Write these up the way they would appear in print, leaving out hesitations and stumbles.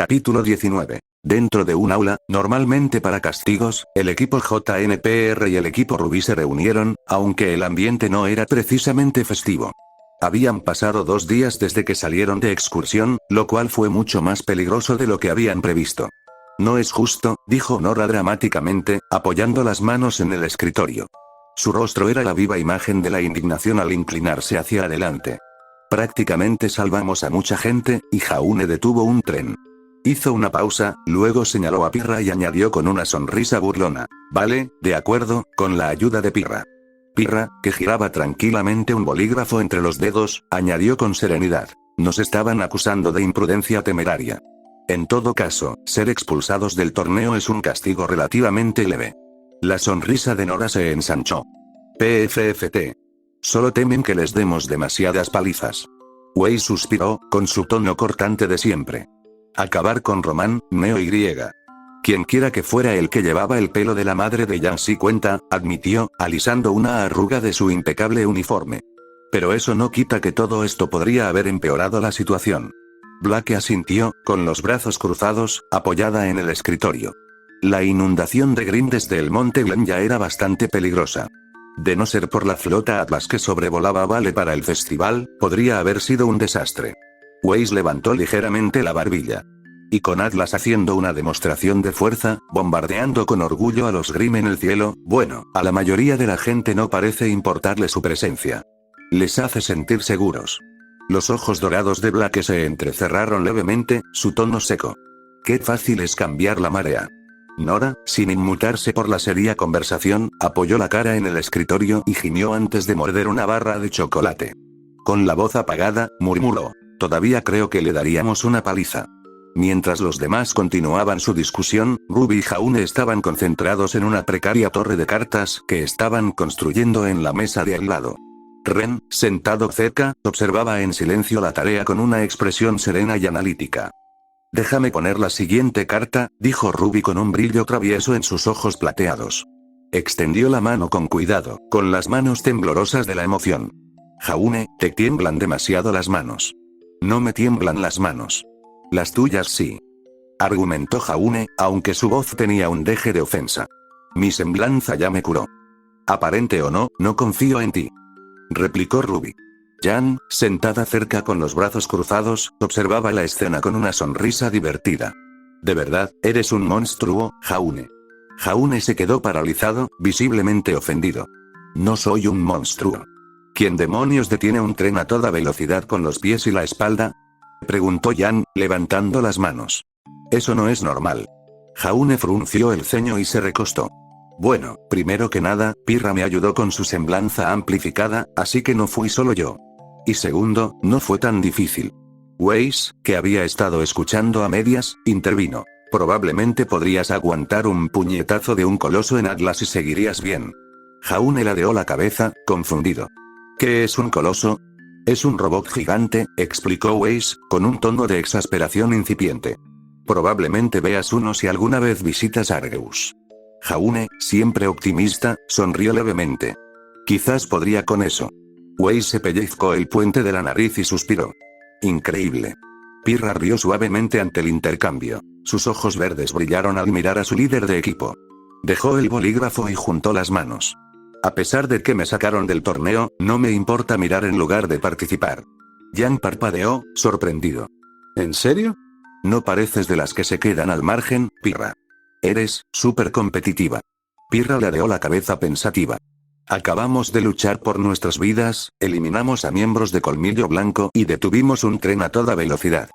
Capítulo 19. Dentro de un aula, normalmente para castigos, el equipo JNPR y el equipo Rubí se reunieron, aunque el ambiente no era precisamente festivo. Habían pasado 2 días desde que salieron de excursión, lo cual fue mucho más peligroso de lo que habían previsto. No es justo, dijo Nora dramáticamente, apoyando las manos en el escritorio. Su rostro era la viva imagen de la indignación al inclinarse hacia adelante. Prácticamente salvamos a mucha gente, y Jaune detuvo un tren. Hizo una pausa, luego señaló a Pirra y añadió con una sonrisa burlona. Vale, de acuerdo, con la ayuda de Pirra. Pirra, que giraba tranquilamente un bolígrafo entre los dedos, añadió con serenidad. Nos estaban acusando de imprudencia temeraria. En todo caso, ser expulsados del torneo es un castigo relativamente leve. La sonrisa de Nora se ensanchó. PFFT. Solo temen que les demos demasiadas palizas. Wei suspiró, con su tono cortante de siempre. Acabar con Román, Neo y griega. Quienquiera que fuera el que llevaba el pelo de la madre de Yancy cuenta, admitió, alisando una arruga de su impecable uniforme. Pero eso no quita que todo esto podría haber empeorado la situación. Blake asintió, con los brazos cruzados, apoyada en el escritorio. La inundación de Green desde el monte Glen ya era bastante peligrosa. De no ser por la flota Atlas que sobrevolaba Vale para el festival, podría haber sido un desastre. Weiss levantó ligeramente la barbilla. Y con Atlas haciendo una demostración de fuerza, bombardeando con orgullo a los Grimm en el cielo, bueno, a la mayoría de la gente no parece importarle su presencia. Les hace sentir seguros. Los ojos dorados de Blake se entrecerraron levemente, su tono seco. Qué fácil es cambiar la marea. Nora, sin inmutarse por la seria conversación, apoyó la cara en el escritorio y gimió antes de morder una barra de chocolate. Con la voz apagada, murmuró. Todavía creo que le daríamos una paliza. Mientras los demás continuaban su discusión, Ruby y Jaune estaban concentrados en una precaria torre de cartas que estaban construyendo en la mesa de al lado. Ren, sentado cerca, observaba en silencio la tarea con una expresión serena y analítica. Déjame poner la siguiente carta, dijo Ruby con un brillo travieso en sus ojos plateados. Extendió la mano con cuidado, con las manos temblorosas de la emoción. Jaune, te tiemblan demasiado las manos. No me tiemblan las manos. Las tuyas sí. Argumentó Jaune, aunque su voz tenía un deje de ofensa. Mi semblanza ya me curó. Aparente o no, no confío en ti. Replicó Ruby. Jan, sentada cerca con los brazos cruzados, observaba la escena con una sonrisa divertida. De verdad, eres un monstruo, Jaune. Jaune se quedó paralizado, visiblemente ofendido. No soy un monstruo. ¿Quién demonios detiene un tren a toda velocidad con los pies y la espalda? Preguntó Jan, levantando las manos. Eso no es normal. Jaune frunció el ceño y se recostó. Bueno, primero que nada, Pirra me ayudó con su semblanza amplificada, así que no fui solo yo. Y segundo, no fue tan difícil. Weiss, que había estado escuchando a medias, intervino. Probablemente podrías aguantar un puñetazo de un coloso en Atlas y seguirías bien. Jaune ladeó la cabeza, confundido. ¿Qué es un coloso? Es un robot gigante, explicó Weiss, con un tono de exasperación incipiente. Probablemente veas uno si alguna vez visitas Argeus. Jaune, siempre optimista, sonrió levemente. Quizás podría con eso. Weiss se pellizcó el puente de la nariz y suspiró. Increíble. Pirra rió suavemente ante el intercambio. Sus ojos verdes brillaron al mirar a su líder de equipo. Dejó el bolígrafo y juntó las manos. A pesar de que me sacaron del torneo, no me importa mirar en lugar de participar. Jan parpadeó, sorprendido. ¿En serio? No pareces de las que se quedan al margen, Pirra. Eres súper competitiva. Pirra ladeó la cabeza pensativa. Acabamos de luchar por nuestras vidas, eliminamos a miembros de Colmillo Blanco y detuvimos un tren a toda velocidad.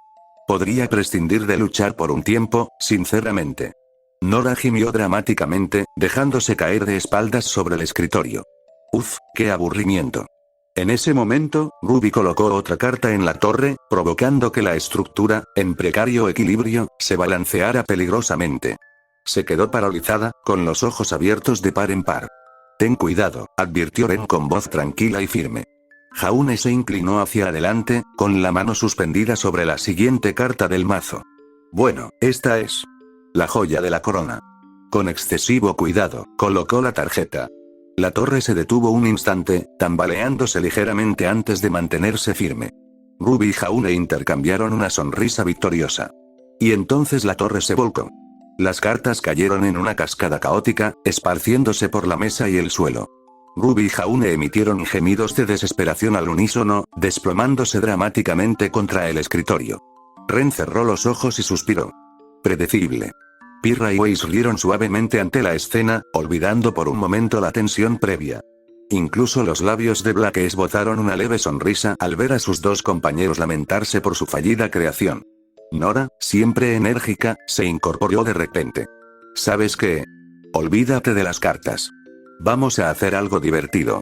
Podría prescindir de luchar por un tiempo, sinceramente. Nora gimió dramáticamente, dejándose caer de espaldas sobre el escritorio. Uf, qué aburrimiento. En ese momento, Ruby colocó otra carta en la torre, provocando que la estructura, en precario equilibrio, se balanceara peligrosamente. Se quedó paralizada, con los ojos abiertos de par en par. Ten cuidado, advirtió Ren con voz tranquila y firme. Jaune se inclinó hacia adelante, con la mano suspendida sobre la siguiente carta del mazo. Bueno, esta es la joya de la corona. Con excesivo cuidado, colocó la tarjeta. La torre se detuvo un instante, tambaleándose ligeramente antes de mantenerse firme. Ruby y Jaune intercambiaron una sonrisa victoriosa. Y entonces la torre se volcó. Las cartas cayeron en una cascada caótica, esparciéndose por la mesa y el suelo. Ruby y Jaune emitieron gemidos de desesperación al unísono, desplomándose dramáticamente contra el escritorio. Ren cerró los ojos y suspiró. Predecible. Pirra y Weiss rieron suavemente ante la escena, olvidando por un momento la tensión previa. Incluso los labios de Black esbozaron una leve sonrisa al ver a sus dos compañeros lamentarse por su fallida creación. Nora, siempre enérgica, se incorporó de repente. ¿Sabes qué? Olvídate de las cartas. Vamos a hacer algo divertido.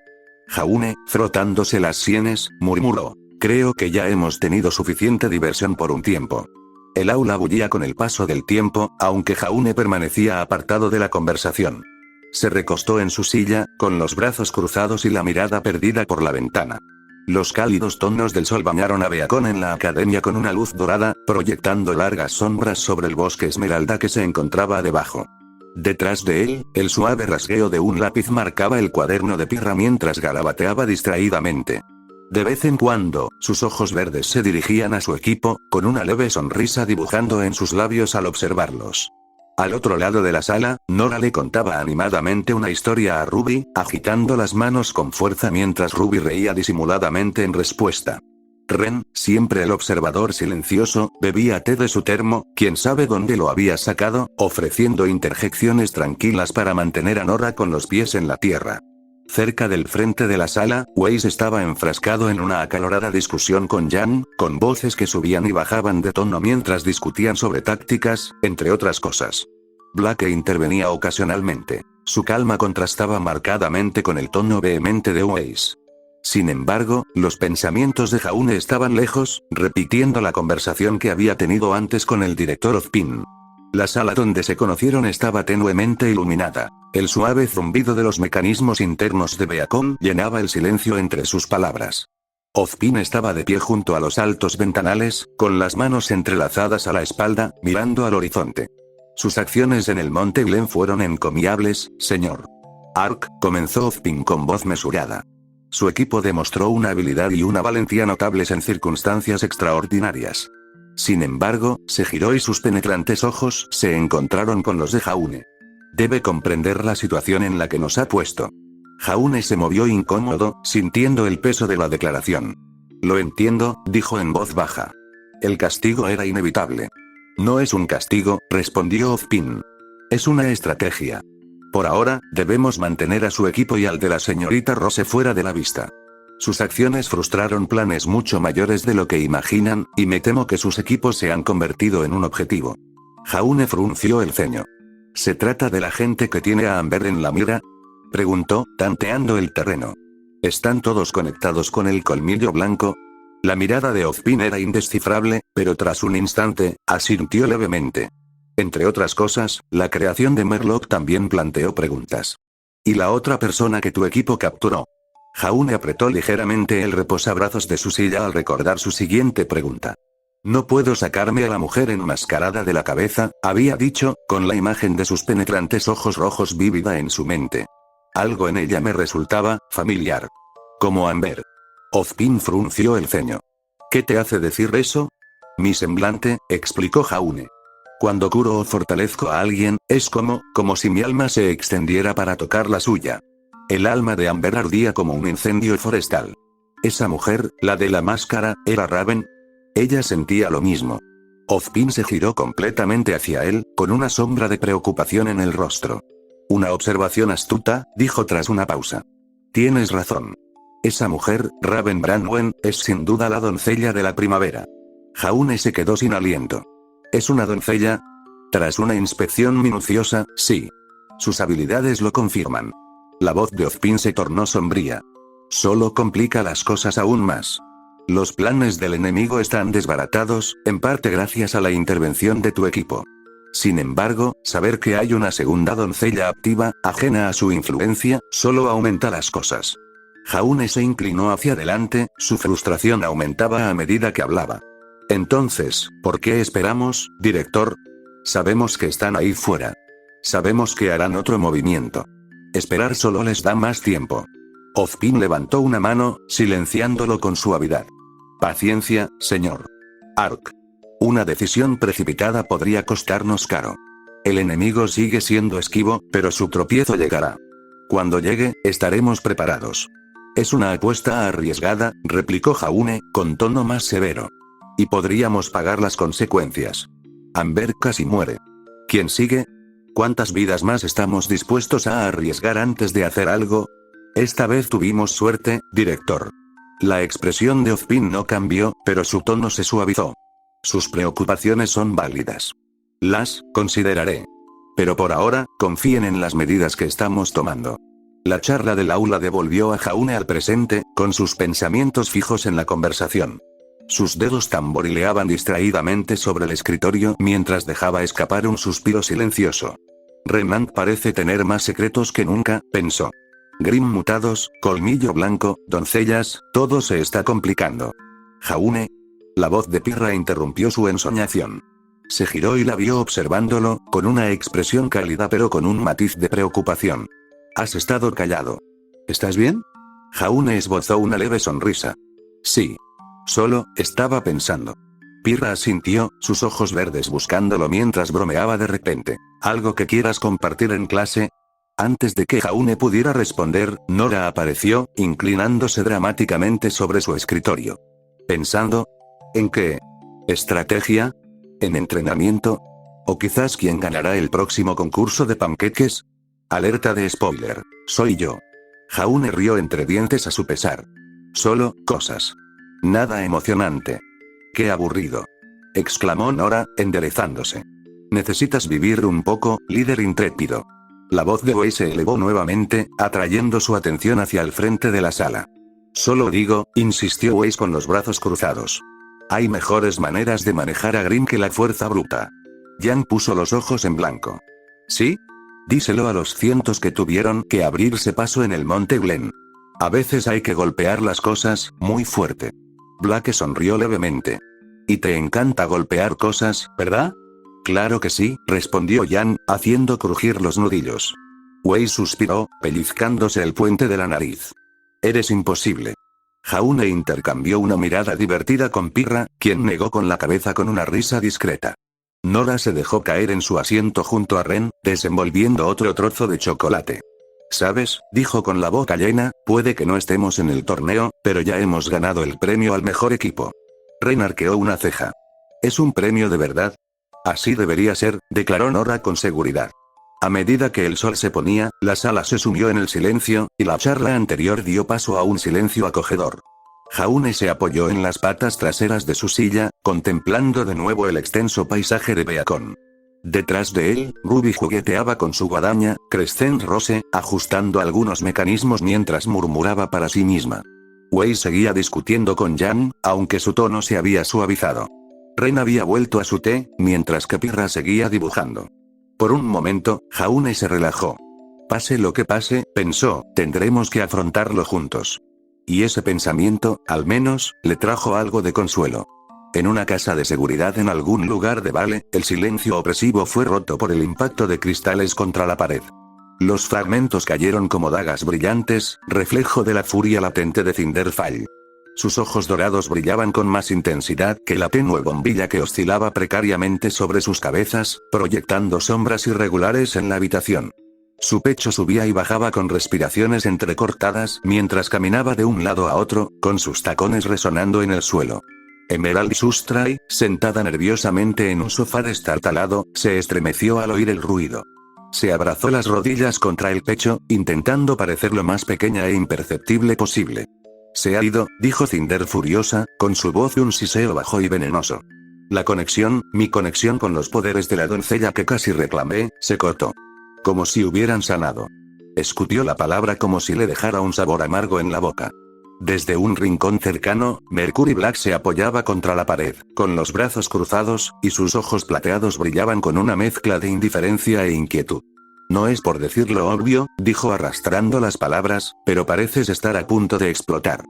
Jaune, frotándose las sienes, murmuró. Creo que ya hemos tenido suficiente diversión por un tiempo. El aula bullía con el paso del tiempo, aunque Jaune permanecía apartado de la conversación. Se recostó en su silla, con los brazos cruzados y la mirada perdida por la ventana. Los cálidos tonos del sol bañaron a Beacon en la academia con una luz dorada, proyectando largas sombras sobre el bosque esmeralda que se encontraba debajo. Detrás de él, el suave rasgueo de un lápiz marcaba el cuaderno de Pirra mientras garabateaba distraídamente. De vez en cuando, sus ojos verdes se dirigían a su equipo, con una leve sonrisa dibujando en sus labios al observarlos. Al otro lado de la sala, Nora le contaba animadamente una historia a Ruby, agitando las manos con fuerza mientras Ruby reía disimuladamente en respuesta. Ren, siempre el observador silencioso, bebía té de su termo, quién sabe dónde lo había sacado, ofreciendo interjecciones tranquilas para mantener a Nora con los pies en la tierra. Cerca del frente de la sala, Weiss estaba enfrascado en una acalorada discusión con Jan, con voces que subían y bajaban de tono mientras discutían sobre tácticas, entre otras cosas. Black intervenía ocasionalmente. Su calma contrastaba marcadamente con el tono vehemente de Weiss. Sin embargo, los pensamientos de Jaune estaban lejos, repitiendo la conversación que había tenido antes con el director Ozpin. La sala donde se conocieron estaba tenuemente iluminada. El suave zumbido de los mecanismos internos de Beacon llenaba el silencio entre sus palabras. Ozpin estaba de pie junto a los altos ventanales, con las manos entrelazadas a la espalda, mirando al horizonte. Sus acciones en el Monte Glen fueron encomiables, señor. Ark, comenzó Ozpin con voz mesurada. Su equipo demostró una habilidad y una valentía notables en circunstancias extraordinarias. Sin embargo, se giró y sus penetrantes ojos se encontraron con los de Jaune. Debe comprender la situación en la que nos ha puesto. Jaune se movió incómodo, sintiendo el peso de la declaración. Lo entiendo, dijo en voz baja. El castigo era inevitable. No es un castigo, respondió Ozpin. Es una estrategia. Por ahora, debemos mantener a su equipo y al de la señorita Rose fuera de la vista. Sus acciones frustraron planes mucho mayores de lo que imaginan, y me temo que sus equipos se han convertido en un objetivo. Jaune frunció el ceño. ¿Se trata de la gente que tiene a Amber en la mira? Preguntó, tanteando el terreno. ¿Están todos conectados con el colmillo blanco? La mirada de Ozpin era indescifrable, pero tras un instante, asintió levemente. Entre otras cosas, la creación de Merlock también planteó preguntas. ¿Y la otra persona que tu equipo capturó? Jaune apretó ligeramente el reposabrazos de su silla al recordar su siguiente pregunta. No puedo sacarme a la mujer enmascarada de la cabeza, había dicho, con la imagen de sus penetrantes ojos rojos vívida en su mente. Algo en ella me resultaba familiar. Como Amber. Ozpin frunció el ceño. ¿Qué te hace decir eso? Mi semblante, explicó Jaune. Cuando curo o fortalezco a alguien, es como si mi alma se extendiera para tocar la suya. El alma de Amber ardía como un incendio forestal. Esa mujer, la de la máscara, ¿era Raven? Ella sentía lo mismo. Ozpin se giró completamente hacia él, con una sombra de preocupación en el rostro. Una observación astuta, dijo tras una pausa. Tienes razón. Esa mujer, Raven Branwen, es sin duda la doncella de la primavera. Jaune se quedó sin aliento. ¿Es una doncella? Tras una inspección minuciosa, sí. Sus habilidades lo confirman. La voz de Ozpin se tornó sombría. Solo complica las cosas aún más. Los planes del enemigo están desbaratados, en parte gracias a la intervención de tu equipo. Sin embargo, saber que hay una segunda doncella activa, ajena a su influencia, solo aumenta las cosas. Jaune se inclinó hacia adelante, su frustración aumentaba a medida que hablaba. Entonces, ¿por qué esperamos, director? Sabemos que están ahí fuera. Sabemos que harán otro movimiento. Esperar solo les da más tiempo. Ozpin levantó una mano, silenciándolo con suavidad. Paciencia, señor. Ark. Una decisión precipitada podría costarnos caro. El enemigo sigue siendo esquivo, pero su tropiezo llegará. Cuando llegue, estaremos preparados. Es una apuesta arriesgada, replicó Jaune, con tono más severo. Y podríamos pagar las consecuencias. Amber casi muere. ¿Quién sigue? ¿Cuántas vidas más estamos dispuestos a arriesgar antes de hacer algo? Esta vez tuvimos suerte, director. La expresión de Ozpin no cambió, pero su tono se suavizó. Sus preocupaciones son válidas. Las consideraré. Pero por ahora, confíen en las medidas que estamos tomando. La charla del aula devolvió a Jaune al presente, con sus pensamientos fijos en la conversación. Sus dedos tamborileaban distraídamente sobre el escritorio mientras dejaba escapar un suspiro silencioso. Remant parece tener más secretos que nunca, pensó. Grim mutados, colmillo blanco, doncellas, todo se está complicando. Jaune. La voz de Pirra interrumpió su ensoñación. Se giró y la vio observándolo, con una expresión cálida pero con un matiz de preocupación. Has estado callado. ¿Estás bien? Jaune esbozó una leve sonrisa. Sí. Solo, estaba pensando. Pirra asintió, sus ojos verdes buscándolo mientras bromeaba de repente. ¿Algo que quieras compartir en clase? Antes de que Jaune pudiera responder, Nora apareció, inclinándose dramáticamente sobre su escritorio. ¿Pensando? ¿En qué? ¿Estrategia? ¿En entrenamiento? ¿O quizás quién ganará el próximo concurso de panqueques? Alerta de spoiler. Soy yo. Jaune rió entre dientes a su pesar. Solo, cosas. Nada emocionante. ¡Qué aburrido! Exclamó Nora, enderezándose. Necesitas vivir un poco, líder intrépido. La voz de Wei se elevó nuevamente, atrayendo su atención hacia el frente de la sala. Solo digo, insistió Wei con los brazos cruzados. Hay mejores maneras de manejar a Grim que la fuerza bruta. Yang puso los ojos en blanco. ¿Sí? Díselo a los cientos que tuvieron que abrirse paso en el Monte Glen. A veces hay que golpear las cosas, muy fuerte. Blake sonrió levemente. Y te encanta golpear cosas, ¿verdad? Claro que sí, respondió Yang, haciendo crujir los nudillos. Wei suspiró, pellizcándose el puente de la nariz. Eres imposible. Jaune intercambió una mirada divertida con Pirra, quien negó con la cabeza con una risa discreta. Nora se dejó caer en su asiento junto a Ren, desenvolviendo otro trozo de chocolate. ¿Sabes?, dijo con la boca llena, puede que no estemos en el torneo, pero ya hemos ganado el premio al mejor equipo. Ren arqueó una ceja. ¿Es un premio de verdad? Así debería ser, declaró Nora con seguridad. A medida que el sol se ponía, la sala se sumió en el silencio, y la charla anterior dio paso a un silencio acogedor. Jaune se apoyó en las patas traseras de su silla, contemplando de nuevo el extenso paisaje de Beacon. Detrás de él, Ruby jugueteaba con su guadaña, Crescent Rose, ajustando algunos mecanismos mientras murmuraba para sí misma. Wei seguía discutiendo con Yang, aunque su tono se había suavizado. Ren había vuelto a su té, mientras que Pirra seguía dibujando. Por un momento, Jaune se relajó. Pase lo que pase, pensó, tendremos que afrontarlo juntos. Y ese pensamiento, al menos, le trajo algo de consuelo. En una casa de seguridad en algún lugar de Vale, el silencio opresivo fue roto por el impacto de cristales contra la pared. Los fragmentos cayeron como dagas brillantes, reflejo de la furia latente de Cinderfall. Sus ojos dorados brillaban con más intensidad que la tenue bombilla que oscilaba precariamente sobre sus cabezas, proyectando sombras irregulares en la habitación. Su pecho subía y bajaba con respiraciones entrecortadas mientras caminaba de un lado a otro, con sus tacones resonando en el suelo. Emerald Sustray, sentada nerviosamente en un sofá destartalado, se estremeció al oír el ruido. Se abrazó las rodillas contra el pecho, intentando parecer lo más pequeña e imperceptible posible. Se ha ido, dijo Cinder furiosa, con su voz de un siseo bajo y venenoso. La conexión, mi conexión con los poderes de la doncella que casi reclamé, se cortó. Como si hubieran sanado. Escutió la palabra como si le dejara un sabor amargo en la boca. Desde un rincón cercano, Mercury Black se apoyaba contra la pared, con los brazos cruzados, y sus ojos plateados brillaban con una mezcla de indiferencia e inquietud. No es por decirlo obvio, dijo arrastrando las palabras, pero pareces estar a punto de explotar.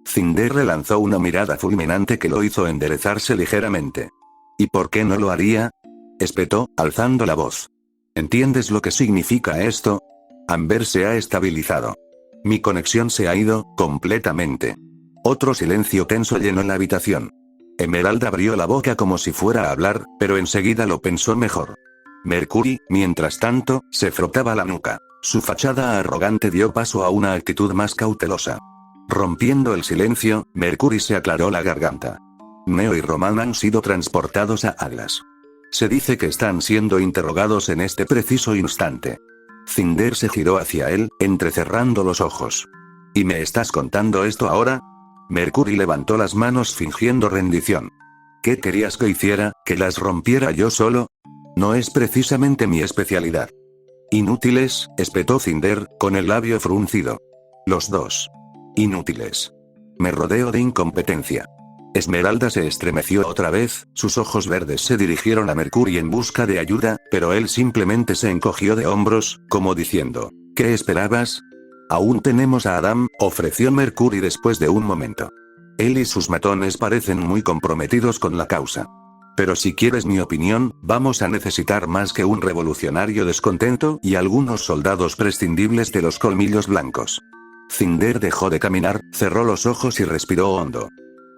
Cinder le lanzó una mirada fulminante que lo hizo enderezarse ligeramente. ¿Y por qué no lo haría? Espetó, alzando la voz. ¿Entiendes lo que significa esto? Amber se ha estabilizado. Mi conexión se ha ido, completamente. Otro silencio tenso llenó la habitación. Esmeralda abrió la boca como si fuera a hablar, pero enseguida lo pensó mejor. Mercury, mientras tanto, se frotaba la nuca. Su fachada arrogante dio paso a una actitud más cautelosa. Rompiendo el silencio, Mercury se aclaró la garganta. Neo y Román han sido transportados a Atlas. Se dice que están siendo interrogados en este preciso instante. Cinder se giró hacia él, entrecerrando los ojos. ¿Y me estás contando esto ahora? Mercury levantó las manos fingiendo rendición. ¿Qué querías que hiciera, que las rompiera yo solo? No es precisamente mi especialidad. Inútiles, espetó Cinder, con el labio fruncido. Los dos. Inútiles. Me rodeo de incompetencia. Esmeralda se estremeció otra vez, sus ojos verdes se dirigieron a Mercury en busca de ayuda, pero él simplemente se encogió de hombros, como diciendo, ¿qué esperabas? Aún tenemos a Adam, ofreció Mercury después de un momento. Él y sus matones parecen muy comprometidos con la causa. Pero si quieres mi opinión, vamos a necesitar más que un revolucionario descontento y algunos soldados prescindibles de los colmillos blancos. Cinder dejó de caminar, cerró los ojos y respiró hondo.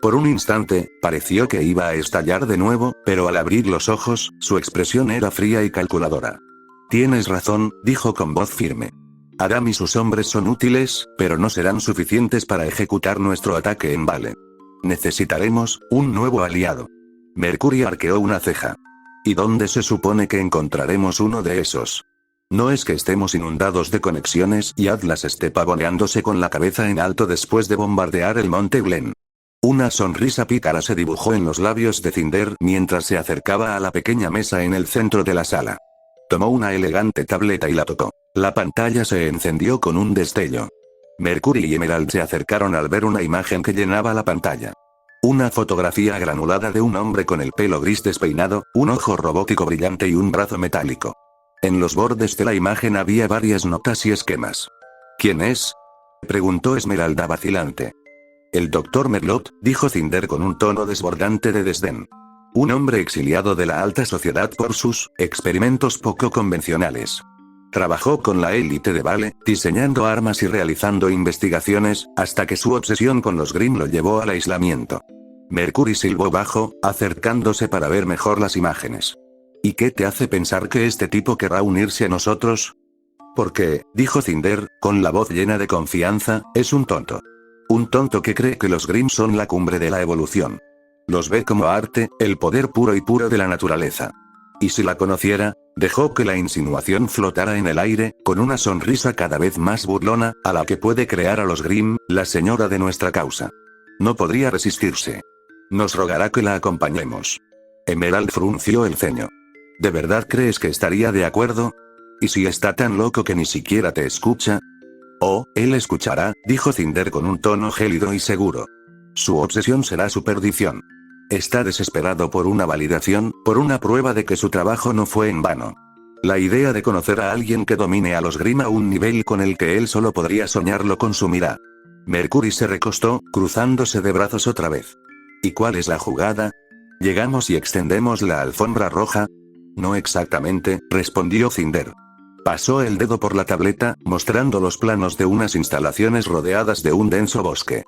Por un instante, pareció que iba a estallar de nuevo, pero al abrir los ojos, su expresión era fría y calculadora. Tienes razón, dijo con voz firme. Adam y sus hombres son útiles, pero no serán suficientes para ejecutar nuestro ataque en Vale. Necesitaremos un nuevo aliado. Mercury arqueó una ceja. ¿Y dónde se supone que encontraremos uno de esos? No es que estemos inundados de conexiones y Atlas esté pavoneándose con la cabeza en alto después de bombardear el Monte Glen. Una sonrisa pícara se dibujó en los labios de Cinder mientras se acercaba a la pequeña mesa en el centro de la sala. Tomó una elegante tableta y la tocó. La pantalla se encendió con un destello. Mercury y Emerald se acercaron al ver una imagen que llenaba la pantalla. Una fotografía granulada de un hombre con el pelo gris despeinado, un ojo robótico brillante y un brazo metálico. En los bordes de la imagen había varias notas y esquemas. ¿Quién es? Preguntó Esmeralda vacilante. El Dr. Merlot, dijo Cinder con un tono desbordante de desdén. Un hombre exiliado de la alta sociedad por sus experimentos poco convencionales. Trabajó con la élite de Vale, diseñando armas y realizando investigaciones, hasta que su obsesión con los Grimm lo llevó al aislamiento. Mercury silbó bajo, acercándose para ver mejor las imágenes. ¿Y qué te hace pensar que este tipo querrá unirse a nosotros? Porque, dijo Cinder, con la voz llena de confianza, es un tonto. Un tonto que cree que los Grimm son la cumbre de la evolución. Los ve como arte, el poder puro y puro de la naturaleza. Y si la conociera, dejó que la insinuación flotara en el aire, con una sonrisa cada vez más burlona, a la que puede crear a los Grimm, la señora de nuestra causa. No podría resistirse. Nos rogará que la acompañemos. Emerald frunció el ceño. ¿De verdad crees que estaría de acuerdo? ¿Y si está tan loco que ni siquiera te escucha? Oh, él escuchará, dijo Cinder con un tono gélido y seguro. Su obsesión será su perdición. Está desesperado por una validación, por una prueba de que su trabajo no fue en vano. La idea de conocer a alguien que domine a los Grimm a un nivel con el que él solo podría soñar lo consumirá. Mercury se recostó, cruzándose de brazos otra vez. ¿Y cuál es la jugada? ¿Llegamos y extendemos la alfombra roja? No exactamente, respondió Cinder. Pasó el dedo por la tableta, mostrando los planos de unas instalaciones rodeadas de un denso bosque.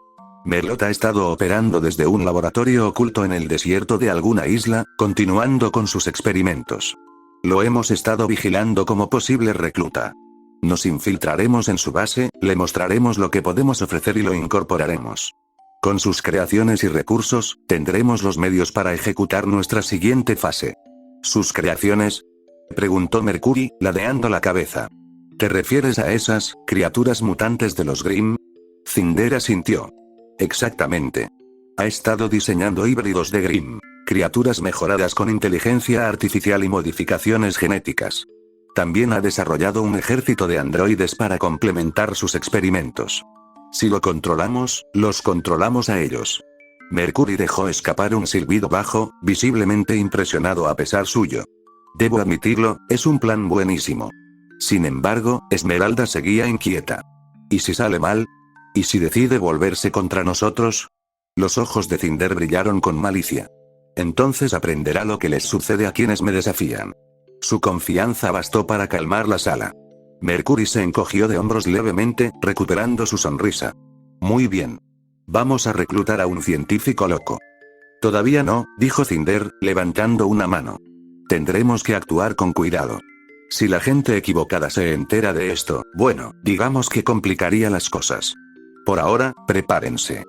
Merlot ha estado operando desde un laboratorio oculto en el desierto de alguna isla, continuando con sus experimentos. Lo hemos estado vigilando como posible recluta. Nos infiltraremos en su base, le mostraremos lo que podemos ofrecer y lo incorporaremos. Con sus creaciones y recursos, tendremos los medios para ejecutar nuestra siguiente fase. ¿Sus creaciones? Preguntó Mercury, ladeando la cabeza. ¿Te refieres a esas criaturas mutantes de los Grimm? Cinder asintió. Exactamente. Ha estado diseñando híbridos de Grimm, criaturas mejoradas con inteligencia artificial y modificaciones genéticas. También ha desarrollado un ejército de androides para complementar sus experimentos. Si lo controlamos, los controlamos a ellos. Mercury dejó escapar un silbido bajo, visiblemente impresionado a pesar suyo. Debo admitirlo, es un plan buenísimo. Sin embargo, Esmeralda seguía inquieta. ¿Y si sale mal? ¿Y si decide volverse contra nosotros? Los ojos de Cinder brillaron con malicia. Entonces aprenderá lo que les sucede a quienes me desafían. Su confianza bastó para calmar la sala. Mercury se encogió de hombros levemente, recuperando su sonrisa. Muy bien. Vamos a reclutar a un científico loco. Todavía no, dijo Cinder, levantando una mano. Tendremos que actuar con cuidado. Si la gente equivocada se entera de esto, bueno, digamos que complicaría las cosas. Por ahora, prepárense.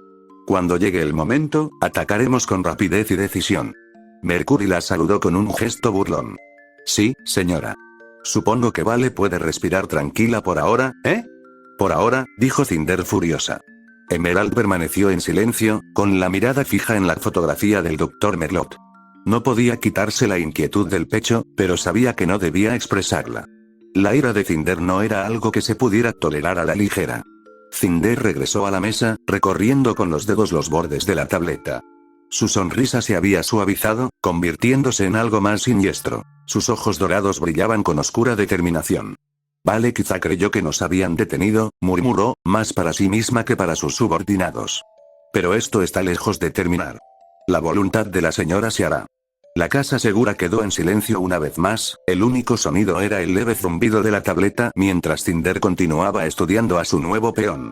Cuando llegue el momento, atacaremos con rapidez y decisión. Mercury la saludó con un gesto burlón. Sí, señora. Supongo que Vale puede respirar tranquila por ahora, ¿eh? Por ahora, dijo Cinder furiosa. Emerald permaneció en silencio, con la mirada fija en la fotografía del Dr. Merlot. No podía quitarse la inquietud del pecho, pero sabía que no debía expresarla. La ira de Cinder no era algo que se pudiera tolerar a la ligera. Cinder regresó a la mesa, recorriendo con los dedos los bordes de la tableta. Su sonrisa se había suavizado, convirtiéndose en algo más siniestro. Sus ojos dorados brillaban con oscura determinación. Vale, quizá creyó que nos habían detenido, murmuró, más para sí misma que para sus subordinados. Pero esto está lejos de terminar. La voluntad de la señora se hará. La casa segura quedó en silencio una vez más, el único sonido era el leve zumbido de la tableta mientras Cinder continuaba estudiando a su nuevo peón.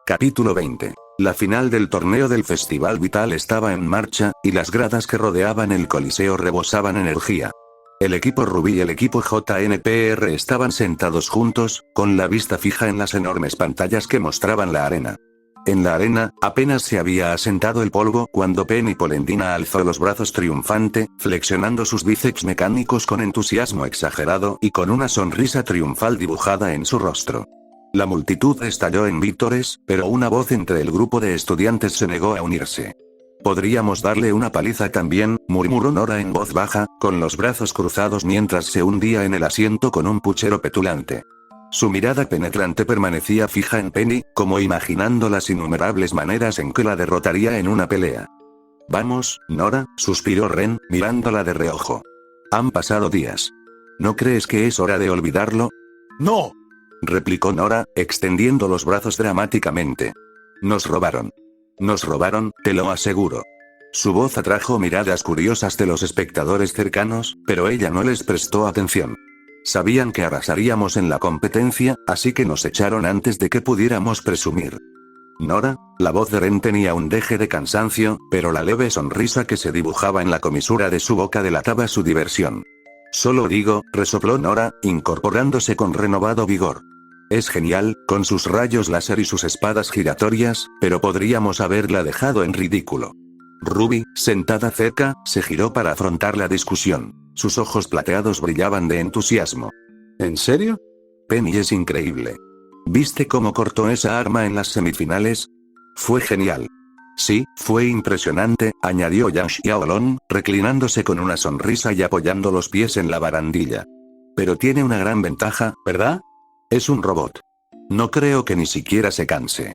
Capítulo 20. La final del torneo del Festival Vital estaba en marcha, y las gradas que rodeaban el coliseo rebosaban energía. El equipo Rubí y el equipo JNPR estaban sentados juntos, con la vista fija en las enormes pantallas que mostraban la arena. En la arena, apenas se había asentado el polvo cuando Penny Polendina alzó los brazos triunfante, flexionando sus bíceps mecánicos con entusiasmo exagerado y con una sonrisa triunfal dibujada en su rostro. La multitud estalló en vítores, pero una voz entre el grupo de estudiantes se negó a unirse. Podríamos darle una paliza también, murmuró Nora en voz baja, con los brazos cruzados mientras se hundía en el asiento con un puchero petulante. Su mirada penetrante permanecía fija en Penny, como imaginando las innumerables maneras en que la derrotaría en una pelea. Vamos, Nora, suspiró Ren, mirándola de reojo. Han pasado días. ¿No crees que es hora de olvidarlo? ¡No! Replicó Nora, extendiendo los brazos dramáticamente. Nos robaron. Nos robaron, te lo aseguro. Su voz atrajo miradas curiosas de los espectadores cercanos, pero ella no les prestó atención. Sabían que arrasaríamos en la competencia, así que nos echaron antes de que pudiéramos presumir. Nora, la voz de Ren tenía un deje de cansancio, pero la leve sonrisa que se dibujaba en la comisura de su boca delataba su diversión. Solo digo, resopló Nora, incorporándose con renovado vigor. Es genial, con sus rayos láser y sus espadas giratorias, pero podríamos haberla dejado en ridículo. Ruby, sentada cerca, se giró para afrontar la discusión. Sus ojos plateados brillaban de entusiasmo. ¿En serio? Penny es increíble. ¿Viste cómo cortó esa arma en las semifinales? Fue genial. Sí, fue impresionante, añadió Yang Xiaolong, reclinándose con una sonrisa y apoyando los pies en la barandilla. Pero tiene una gran ventaja, ¿verdad? Es un robot. No creo que ni siquiera se canse.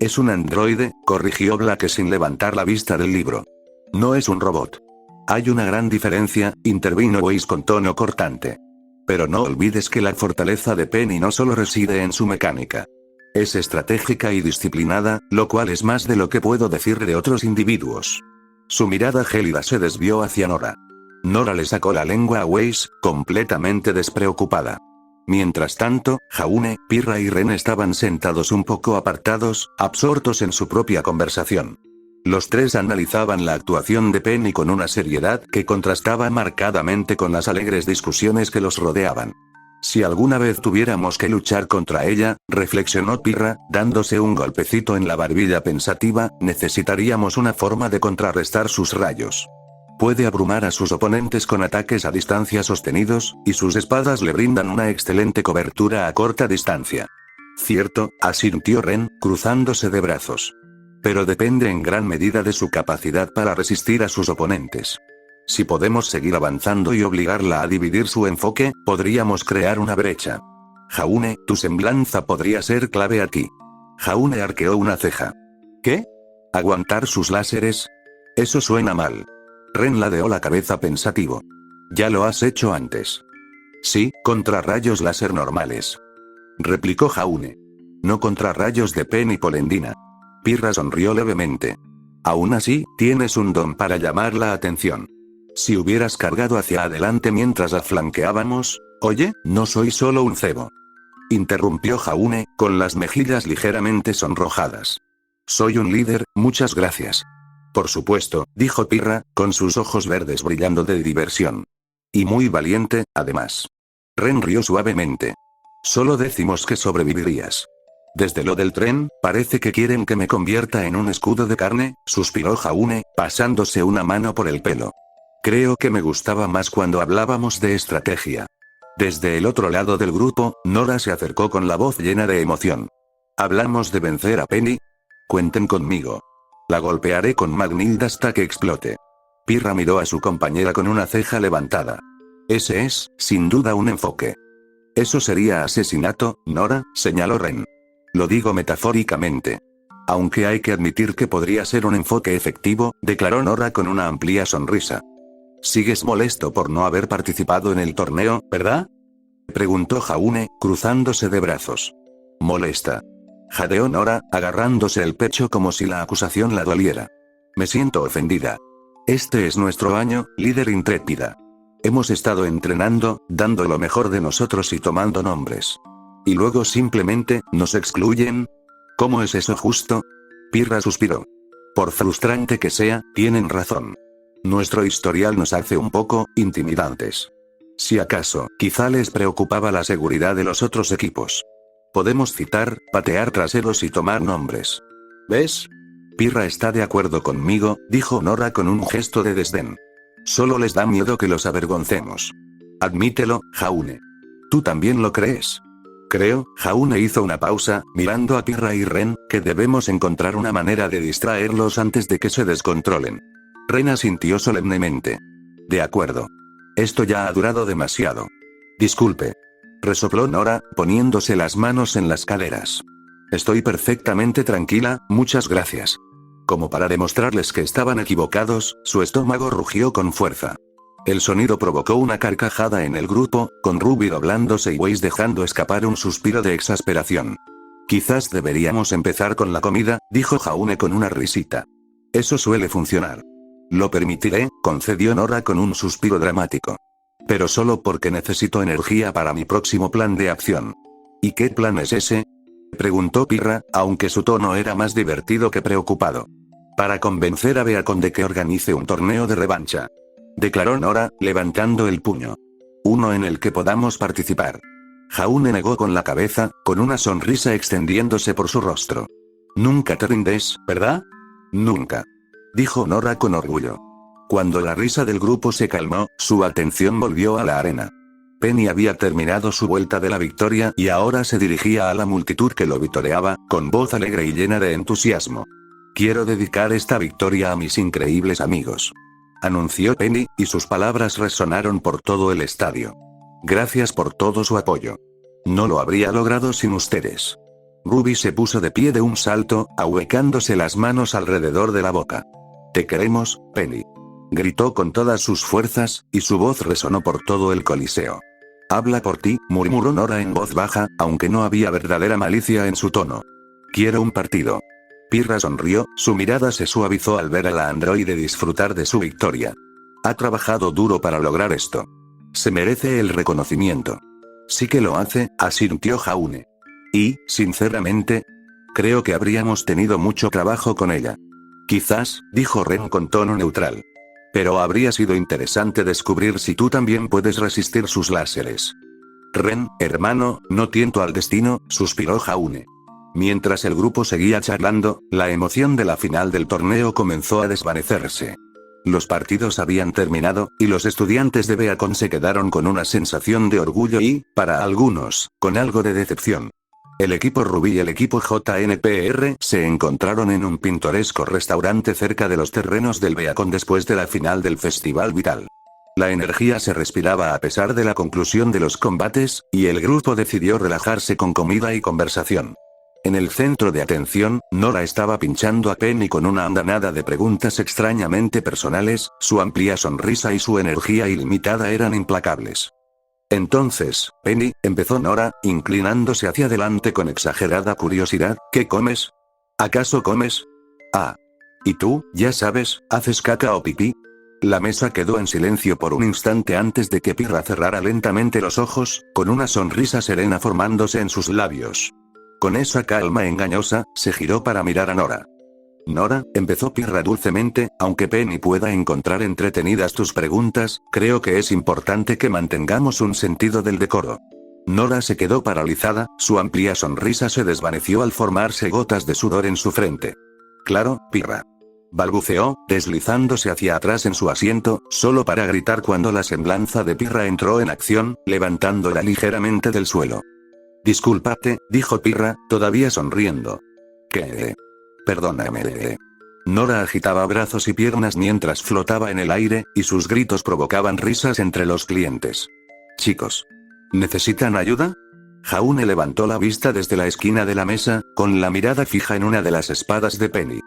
Es un androide, corrigió Black sin levantar la vista del libro. No es un robot. Hay una gran diferencia, intervino Weiss con tono cortante. Pero no olvides que la fortaleza de Penny no solo reside en su mecánica. Es estratégica y disciplinada, lo cual es más de lo que puedo decir de otros individuos. Su mirada gélida se desvió hacia Nora. Nora le sacó la lengua a Weiss, completamente despreocupada. Mientras tanto, Jaune, Pirra y Ren estaban sentados un poco apartados, absortos en su propia conversación. Los tres analizaban la actuación de Penny con una seriedad que contrastaba marcadamente con las alegres discusiones que los rodeaban. Si alguna vez tuviéramos que luchar contra ella, reflexionó Pirra, dándose un golpecito en la barbilla pensativa, necesitaríamos una forma de contrarrestar sus rayos. Puede abrumar a sus oponentes con ataques a distancia sostenidos, y sus espadas le brindan una excelente cobertura a corta distancia. Cierto, asintió Ren, cruzándose de brazos. Pero depende en gran medida de su capacidad para resistir a sus oponentes. Si podemos seguir avanzando y obligarla a dividir su enfoque, podríamos crear una brecha. Jaune, tu semblanza podría ser clave aquí. Jaune arqueó una ceja. ¿Qué? ¿Aguantar sus láseres? Eso suena mal. Ren ladeó la cabeza pensativo. Ya lo has hecho antes. Sí, contra rayos láser normales. Replicó Jaune. No contra rayos de Penny Polendina. Pirra sonrió levemente. Aún así, tienes un don para llamar la atención. Si hubieras cargado hacia adelante mientras la flanqueábamos, oye, no soy solo un cebo. Interrumpió Jaune, con las mejillas ligeramente sonrojadas. Soy un líder, muchas gracias. Por supuesto, dijo Pirra, con sus ojos verdes brillando de diversión. Y muy valiente, además. Ren rió suavemente. Solo decimos que sobrevivirías. Desde lo del tren, parece que quieren que me convierta en un escudo de carne, suspiró Jaune, pasándose una mano por el pelo. Creo que me gustaba más cuando hablábamos de estrategia. Desde el otro lado del grupo, Nora se acercó con la voz llena de emoción. ¿Hablamos de vencer a Penny? Cuenten conmigo. La golpearé con Magnhild hasta que explote. Pirra miró a su compañera con una ceja levantada. Ese es, sin duda, un enfoque. Eso sería asesinato, Nora, señaló Ren. Lo digo metafóricamente. Aunque hay que admitir que podría ser un enfoque efectivo, declaró Nora con una amplia sonrisa. ¿Sigues molesto por no haber participado en el torneo, verdad? Preguntó Jaune, cruzándose de brazos. Molesta. Jadeó Nora, agarrándose el pecho como si la acusación la doliera. Me siento ofendida. Este es nuestro año, líder intrépida. Hemos estado entrenando, dando lo mejor de nosotros y tomando nombres. Y luego simplemente, ¿nos excluyen? ¿Cómo es eso justo? Pirra suspiró. Por frustrante que sea, tienen razón. Nuestro historial nos hace un poco intimidantes. Si acaso, quizá les preocupaba la seguridad de los otros equipos. Podemos citar, patear traseros y tomar nombres. ¿Ves? Pirra está de acuerdo conmigo, dijo Nora con un gesto de desdén. Solo les da miedo que los avergoncemos. Admítelo, Jaune. ¿Tú también lo crees? Creo, Jaune hizo una pausa, mirando a Pirra y Ren, que debemos encontrar una manera de distraerlos antes de que se descontrolen. Ren asintió solemnemente. De acuerdo. Esto ya ha durado demasiado. Disculpe. Resopló Nora, poniéndose las manos en las caderas. Estoy perfectamente tranquila, muchas gracias. Como para demostrarles que estaban equivocados, su estómago rugió con fuerza. El sonido provocó una carcajada en el grupo, con Ruby doblándose y Weiss dejando escapar un suspiro de exasperación. Quizás deberíamos empezar con la comida, dijo Jaune con una risita. Eso suele funcionar. Lo permitiré, concedió Nora con un suspiro dramático. Pero solo porque necesito energía para mi próximo plan de acción. ¿Y qué plan es ese? Preguntó Pirra, aunque su tono era más divertido que preocupado. Para convencer a Beacon de que organice un torneo de revancha. Declaró Nora, levantando el puño. Uno en el que podamos participar. Jaune negó con la cabeza, con una sonrisa extendiéndose por su rostro. Nunca te rindes, ¿verdad? Nunca. Dijo Nora con orgullo. Cuando la risa del grupo se calmó, su atención volvió a la arena. Penny había terminado su vuelta de la victoria y ahora se dirigía a la multitud que lo vitoreaba, con voz alegre y llena de entusiasmo. Quiero dedicar esta victoria a mis increíbles amigos. Anunció Penny, y sus palabras resonaron por todo el estadio. Gracias por todo su apoyo. No lo habría logrado sin ustedes. Ruby se puso de pie de un salto, ahuecándose las manos alrededor de la boca. Te queremos, Penny. Gritó con todas sus fuerzas, y su voz resonó por todo el coliseo. Habla por ti, murmuró Nora en voz baja, aunque no había verdadera malicia en su tono. Quiero un partido. Pirra sonrió, su mirada se suavizó al ver a la androide disfrutar de su victoria. Ha trabajado duro para lograr esto. Se merece el reconocimiento. Sí que lo hace, asintió Jaune. Y, sinceramente, creo que habríamos tenido mucho trabajo con ella. Quizás, dijo Ren con tono neutral. Pero habría sido interesante descubrir si tú también puedes resistir sus láseres. Ren, hermano, no tiento al destino, suspiró Jaune. Mientras el grupo seguía charlando, la emoción de la final del torneo comenzó a desvanecerse. Los partidos habían terminado, y los estudiantes de Beacon se quedaron con una sensación de orgullo y, para algunos, con algo de decepción. El equipo Rubí y el equipo JNPR se encontraron en un pintoresco restaurante cerca de los terrenos del Beacon después de la final del Festival Vital. La energía se respiraba a pesar de la conclusión de los combates, y el grupo decidió relajarse con comida y conversación. En el centro de atención, Nora estaba pinchando a Penny con una andanada de preguntas extrañamente personales, su amplia sonrisa y su energía ilimitada eran implacables. Entonces, Penny, empezó Nora, inclinándose hacia adelante con exagerada curiosidad, ¿qué comes? ¿Acaso comes? Ah. ¿Y tú, ya sabes, haces caca o pipí? La mesa quedó en silencio por un instante antes de que Pirra cerrara lentamente los ojos, con una sonrisa serena formándose en sus labios. Con esa calma engañosa, se giró para mirar a Nora. Nora, empezó Pirra dulcemente, aunque Penny pueda encontrar entretenidas tus preguntas, creo que es importante que mantengamos un sentido del decoro. Nora se quedó paralizada, su amplia sonrisa se desvaneció al formarse gotas de sudor en su frente. Claro, Pirra. Balbuceó, deslizándose hacia atrás en su asiento, solo para gritar cuando la semblanza de Pirra entró en acción, levantándola ligeramente del suelo. Discúlpate, dijo Pirra, todavía sonriendo. ¿Qué? Perdóname. Nora agitaba brazos y piernas mientras flotaba en el aire, y sus gritos provocaban risas entre los clientes. Chicos. ¿Necesitan ayuda? Jaune levantó la vista desde la esquina de la mesa, con la mirada fija en una de las espadas de Penny.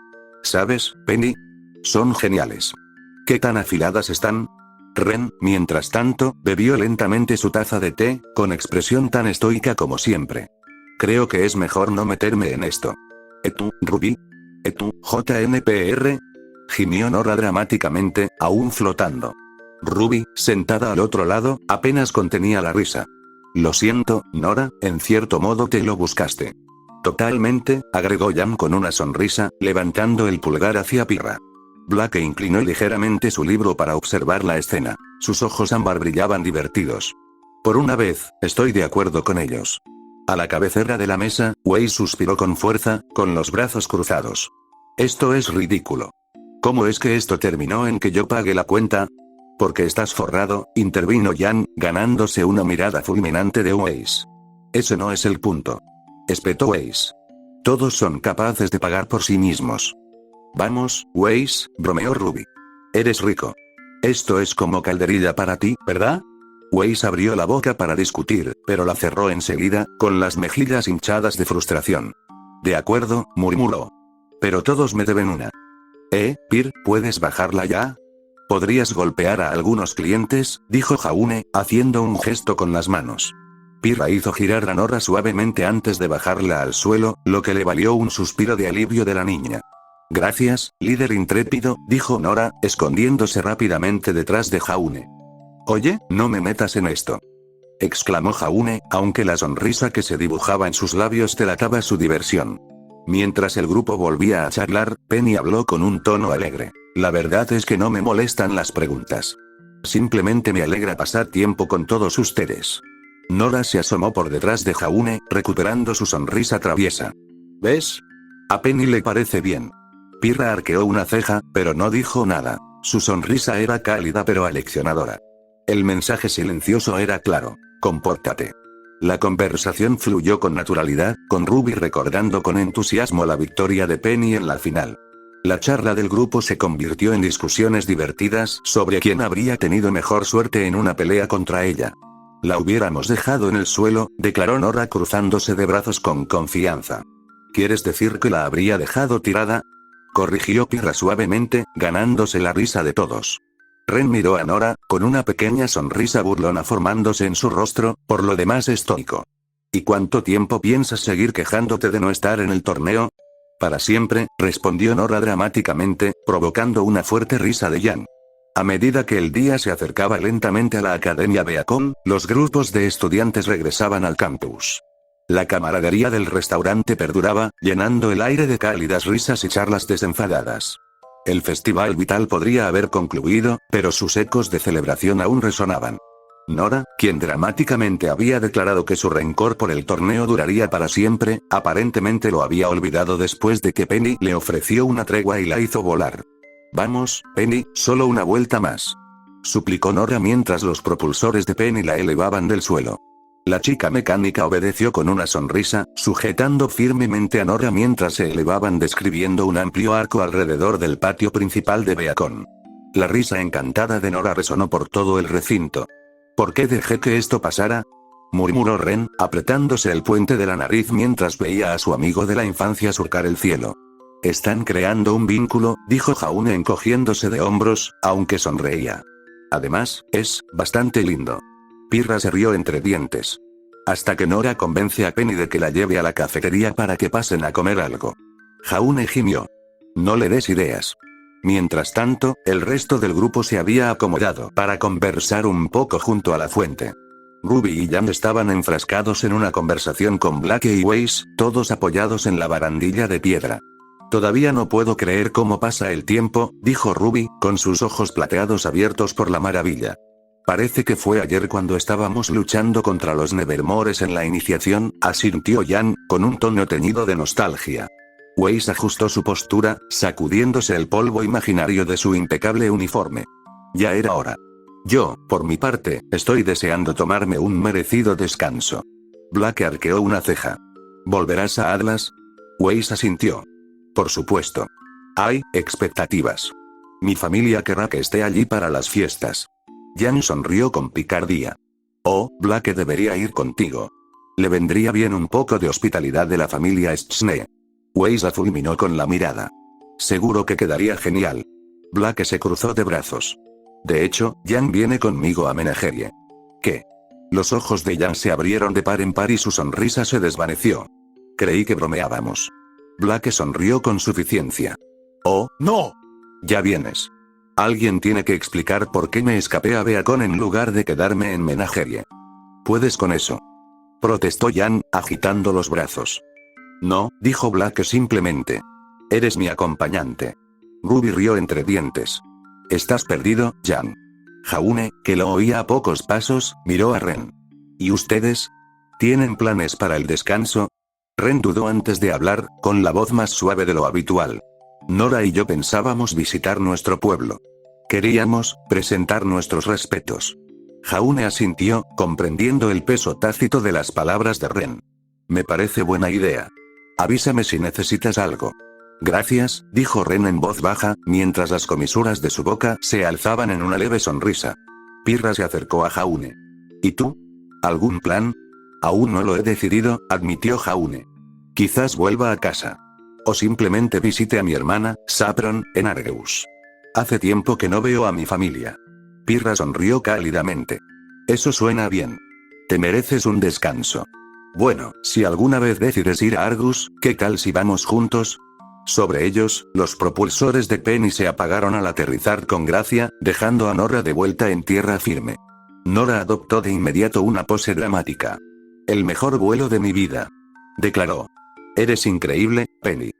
¿Sabes, Penny? Son geniales. ¿Qué tan afiladas están? Ren, mientras tanto, bebió lentamente su taza de té, con expresión tan estoica como siempre. Creo que es mejor no meterme en esto. ¿Tú, Ruby? ¿Tú, JNPR? Gimió Nora dramáticamente, aún flotando. Ruby, sentada al otro lado, apenas contenía la risa. Lo siento, Nora, en cierto modo te lo buscaste. Totalmente, agregó Jan con una sonrisa, levantando el pulgar hacia Pirra. Blake inclinó ligeramente su libro para observar la escena. Sus ojos ámbar brillaban divertidos. Por una vez, estoy de acuerdo con ellos. A la cabecera de la mesa, Wei suspiró con fuerza, con los brazos cruzados. Esto es ridículo. ¿Cómo es que esto terminó en que yo pague la cuenta? Porque estás forrado, intervino Jan, ganándose una mirada fulminante de Weiss. Ese no es el punto. Espetó Weiss. Todos son capaces de pagar por sí mismos. Vamos, Weiss, bromeó Ruby. Eres rico. Esto es como calderilla para ti, ¿verdad? Weiss abrió la boca para discutir, pero la cerró enseguida, con las mejillas hinchadas de frustración. De acuerdo, murmuró. Pero todos me deben una. Pir, ¿puedes bajarla ya? Podrías golpear a algunos clientes, dijo Jaune, haciendo un gesto con las manos. Pirra hizo girar a Nora suavemente antes de bajarla al suelo, lo que le valió un suspiro de alivio de la niña. Gracias, líder intrépido, dijo Nora, escondiéndose rápidamente detrás de Jaune. Oye, no me metas en esto. Exclamó Jaune, aunque la sonrisa que se dibujaba en sus labios delataba su diversión. Mientras el grupo volvía a charlar, Penny habló con un tono alegre. La verdad es que no me molestan las preguntas. Simplemente me alegra pasar tiempo con todos ustedes. Nora se asomó por detrás de Jaune, recuperando su sonrisa traviesa. ¿Ves? A Penny le parece bien. Pirra arqueó una ceja, pero no dijo nada. Su sonrisa era cálida pero aleccionadora. El mensaje silencioso era claro. Compórtate. La conversación fluyó con naturalidad, con Ruby recordando con entusiasmo la victoria de Penny en la final. La charla del grupo se convirtió en discusiones divertidas sobre quién habría tenido mejor suerte en una pelea contra ella. La hubiéramos dejado en el suelo, declaró Nora cruzándose de brazos con confianza. ¿Quieres decir que la habría dejado tirada? Corrigió Pirra suavemente, ganándose la risa de todos. Ren miró a Nora, con una pequeña sonrisa burlona formándose en su rostro, por lo demás estoico. ¿Y cuánto tiempo piensas seguir quejándote de no estar en el torneo? Para siempre, respondió Nora dramáticamente, provocando una fuerte risa de Jan. A medida que el día se acercaba lentamente a la Academia Beacon, los grupos de estudiantes regresaban al campus. La camaradería del restaurante perduraba, llenando el aire de cálidas risas y charlas desenfadadas. El festival vital podría haber concluido, pero sus ecos de celebración aún resonaban. Nora, quien dramáticamente había declarado que su rencor por el torneo duraría para siempre, aparentemente lo había olvidado después de que Penny le ofreció una tregua y la hizo volar. Vamos, Penny, solo una vuelta más. Suplicó Nora mientras los propulsores de Penny la elevaban del suelo. La chica mecánica obedeció con una sonrisa, sujetando firmemente a Nora mientras se elevaban describiendo un amplio arco alrededor del patio principal de Beacon. La risa encantada de Nora resonó por todo el recinto. ¿Por qué dejé que esto pasara? Murmuró Ren, apretándose el puente de la nariz mientras veía a su amigo de la infancia surcar el cielo. Están creando un vínculo, dijo Jaune encogiéndose de hombros, aunque sonreía. Además, es bastante lindo. Pirra se rió entre dientes. Hasta que Nora convence a Penny de que la lleve a la cafetería para que pasen a comer algo. Jaune gimió. No le des ideas. Mientras tanto, el resto del grupo se había acomodado para conversar un poco junto a la fuente. Ruby y Jan estaban enfrascados en una conversación con Blake y Weiss, todos apoyados en la barandilla de piedra. Todavía no puedo creer cómo pasa el tiempo, dijo Ruby, con sus ojos plateados abiertos por la maravilla. Parece que fue ayer cuando estábamos luchando contra los Nevermores en la iniciación, asintió Jan, con un tono teñido de nostalgia. Weiss ajustó su postura, sacudiéndose el polvo imaginario de su impecable uniforme. Ya era hora. Yo, por mi parte, estoy deseando tomarme un merecido descanso. Black arqueó una ceja. ¿Volverás a Atlas? Weiss asintió. Por supuesto. Hay expectativas. Mi familia querrá que esté allí para las fiestas. Jan sonrió con picardía. Oh, Black debería ir contigo. Le vendría bien un poco de hospitalidad de la familia Stschne. Weiss la fulminó con la mirada. Seguro que quedaría genial. Black se cruzó de brazos. De hecho, Jan viene conmigo a Menagerie. ¿Qué? Los ojos de Jan se abrieron de par en par y su sonrisa se desvaneció. Creí que bromeábamos. Black sonrió con suficiencia. Oh, no. Ya vienes. Alguien tiene que explicar por qué me escapé a Beacon en lugar de quedarme en Menagerie. ¿Puedes con eso? Protestó Jan, agitando los brazos. No, dijo Black simplemente. Eres mi acompañante. Ruby rió entre dientes. ¿Estás perdido, Jan? Jaune, que lo oía a pocos pasos, miró a Ren. ¿Y ustedes? ¿Tienen planes para el descanso? Ren dudó antes de hablar, con la voz más suave de lo habitual. Nora y yo pensábamos visitar nuestro pueblo. Queríamos presentar nuestros respetos. Jaune asintió, comprendiendo el peso tácito de las palabras de Ren. Me parece buena idea. Avísame si necesitas algo. Gracias, dijo Ren en voz baja, mientras las comisuras de su boca se alzaban en una leve sonrisa. Pirra se acercó a Jaune. ¿Y tú? ¿Algún plan? Aún no lo he decidido, admitió Jaune. Quizás vuelva a casa. O simplemente visite a mi hermana, Saffron, en Argeus. Hace tiempo que no veo a mi familia. Pirra sonrió cálidamente. Eso suena bien. Te mereces un descanso. Bueno, si alguna vez decides ir a Argus, ¿qué tal si vamos juntos? Sobre ellos, los propulsores de Penny se apagaron al aterrizar con gracia, dejando a Nora de vuelta en tierra firme. Nora adoptó de inmediato una pose dramática. El mejor vuelo de mi vida. Declaró. Eres increíble, Penny.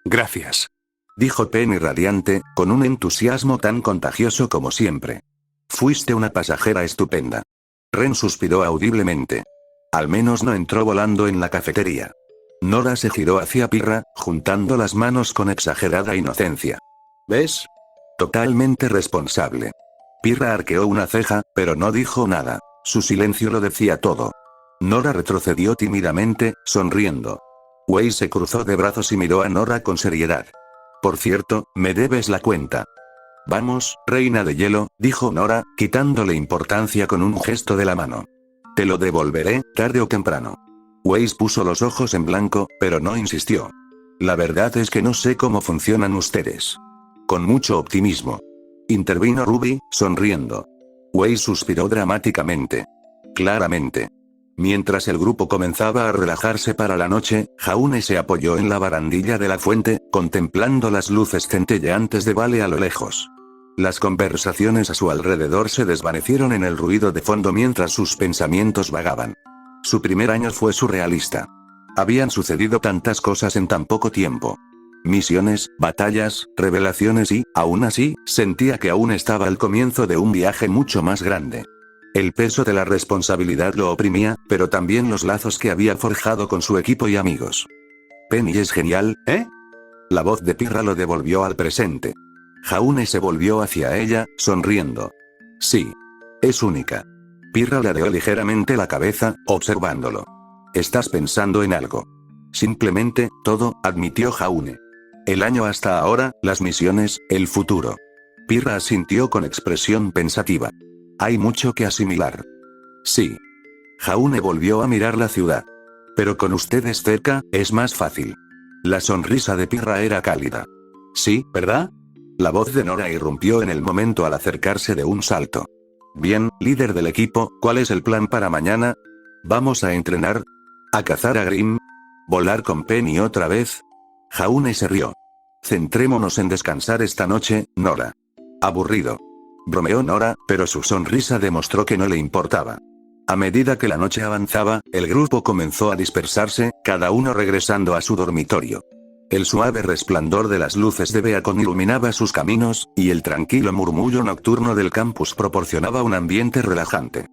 Gracias. Dijo Penny radiante, con un entusiasmo tan contagioso como siempre. Fuiste una pasajera estupenda. Ren suspiró audiblemente. Al menos no entró volando en la cafetería. Nora se giró hacia Pirra, juntando las manos con exagerada inocencia. ¿Ves? Totalmente responsable. Pirra arqueó una ceja, pero no dijo nada. Su silencio lo decía todo. Nora retrocedió tímidamente, sonriendo. Weiss se cruzó de brazos y miró a Nora con seriedad. Por cierto, me debes la cuenta. Vamos, reina de hielo, dijo Nora, quitándole importancia con un gesto de la mano. Te lo devolveré, tarde o temprano. Weiss puso los ojos en blanco, pero no insistió. La verdad es que no sé cómo funcionan ustedes. Con mucho optimismo. Intervino Ruby, sonriendo. Weiss suspiró dramáticamente. Claramente. Mientras el grupo comenzaba a relajarse para la noche, Jaune se apoyó en la barandilla de la fuente, contemplando las luces centelleantes de Vale a lo lejos. Las conversaciones a su alrededor se desvanecieron en el ruido de fondo mientras sus pensamientos vagaban. Su primer año fue surrealista. Habían sucedido tantas cosas en tan poco tiempo. Misiones, batallas, revelaciones y, aún así, sentía que aún estaba al comienzo de un viaje mucho más grande. El peso de la responsabilidad lo oprimía, pero también los lazos que había forjado con su equipo y amigos. Penny es genial, ¿eh? La voz de Pirra lo devolvió al presente. Jaune se volvió hacia ella, sonriendo. Sí. Es única. Pirra ladeó ligeramente la cabeza, observándolo. Estás pensando en algo. Simplemente, todo, admitió Jaune. El año hasta ahora, las misiones, el futuro. Pirra asintió con expresión pensativa. Hay mucho que asimilar. Sí. Jaune volvió a mirar la ciudad. Pero con ustedes cerca, es más fácil. La sonrisa de Pirra era cálida. Sí, ¿verdad? La voz de Nora irrumpió en el momento al acercarse de un salto. Bien, líder del equipo, ¿cuál es el plan para mañana? ¿Vamos a entrenar? ¿A cazar a Grimm? ¿Volar con Penny otra vez? Jaune se rió. Centrémonos en descansar esta noche, Nora. Aburrido. Bromeó Nora, pero su sonrisa demostró que no le importaba. A medida que la noche avanzaba, el grupo comenzó a dispersarse, cada uno regresando a su dormitorio. El suave resplandor de las luces de Beacon iluminaba sus caminos, y el tranquilo murmullo nocturno del campus proporcionaba un ambiente relajante.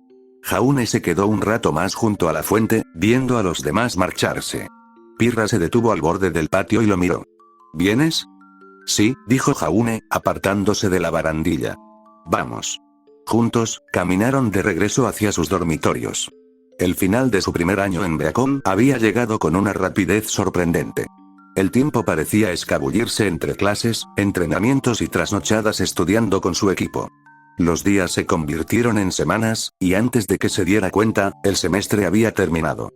Jaune se quedó un rato más junto a la fuente, viendo a los demás marcharse. Pirra se detuvo al borde del patio y lo miró. ¿Vienes? Sí, dijo Jaune, apartándose de la barandilla. Vamos. Juntos, caminaron de regreso hacia sus dormitorios. El final de su primer año en Beacon había llegado con una rapidez sorprendente. El tiempo parecía escabullirse entre clases, entrenamientos y trasnochadas estudiando con su equipo. Los días se convirtieron en semanas, y antes de que se diera cuenta, el semestre había terminado.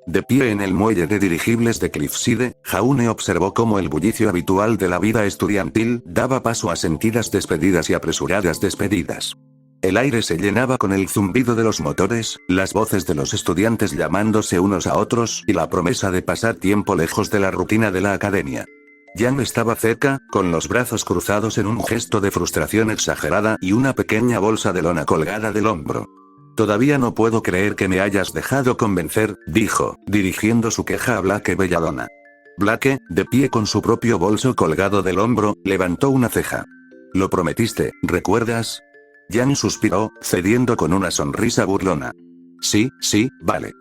De pie en el muelle de dirigibles de Cliffside, Jaune observó cómo el bullicio habitual de la vida estudiantil daba paso a sentidas despedidas y apresuradas despedidas. El aire se llenaba con el zumbido de los motores, las voces de los estudiantes llamándose unos a otros y la promesa de pasar tiempo lejos de la rutina de la academia. Jan estaba cerca, con los brazos cruzados en un gesto de frustración exagerada y una pequeña bolsa de lona colgada del hombro. Todavía no puedo creer que me hayas dejado convencer, dijo, dirigiendo su queja a Blake Belladonna. Blake, de pie con su propio bolso colgado del hombro, levantó una ceja. Lo prometiste, ¿recuerdas? Jan suspiró, cediendo con una sonrisa burlona. Sí, vale.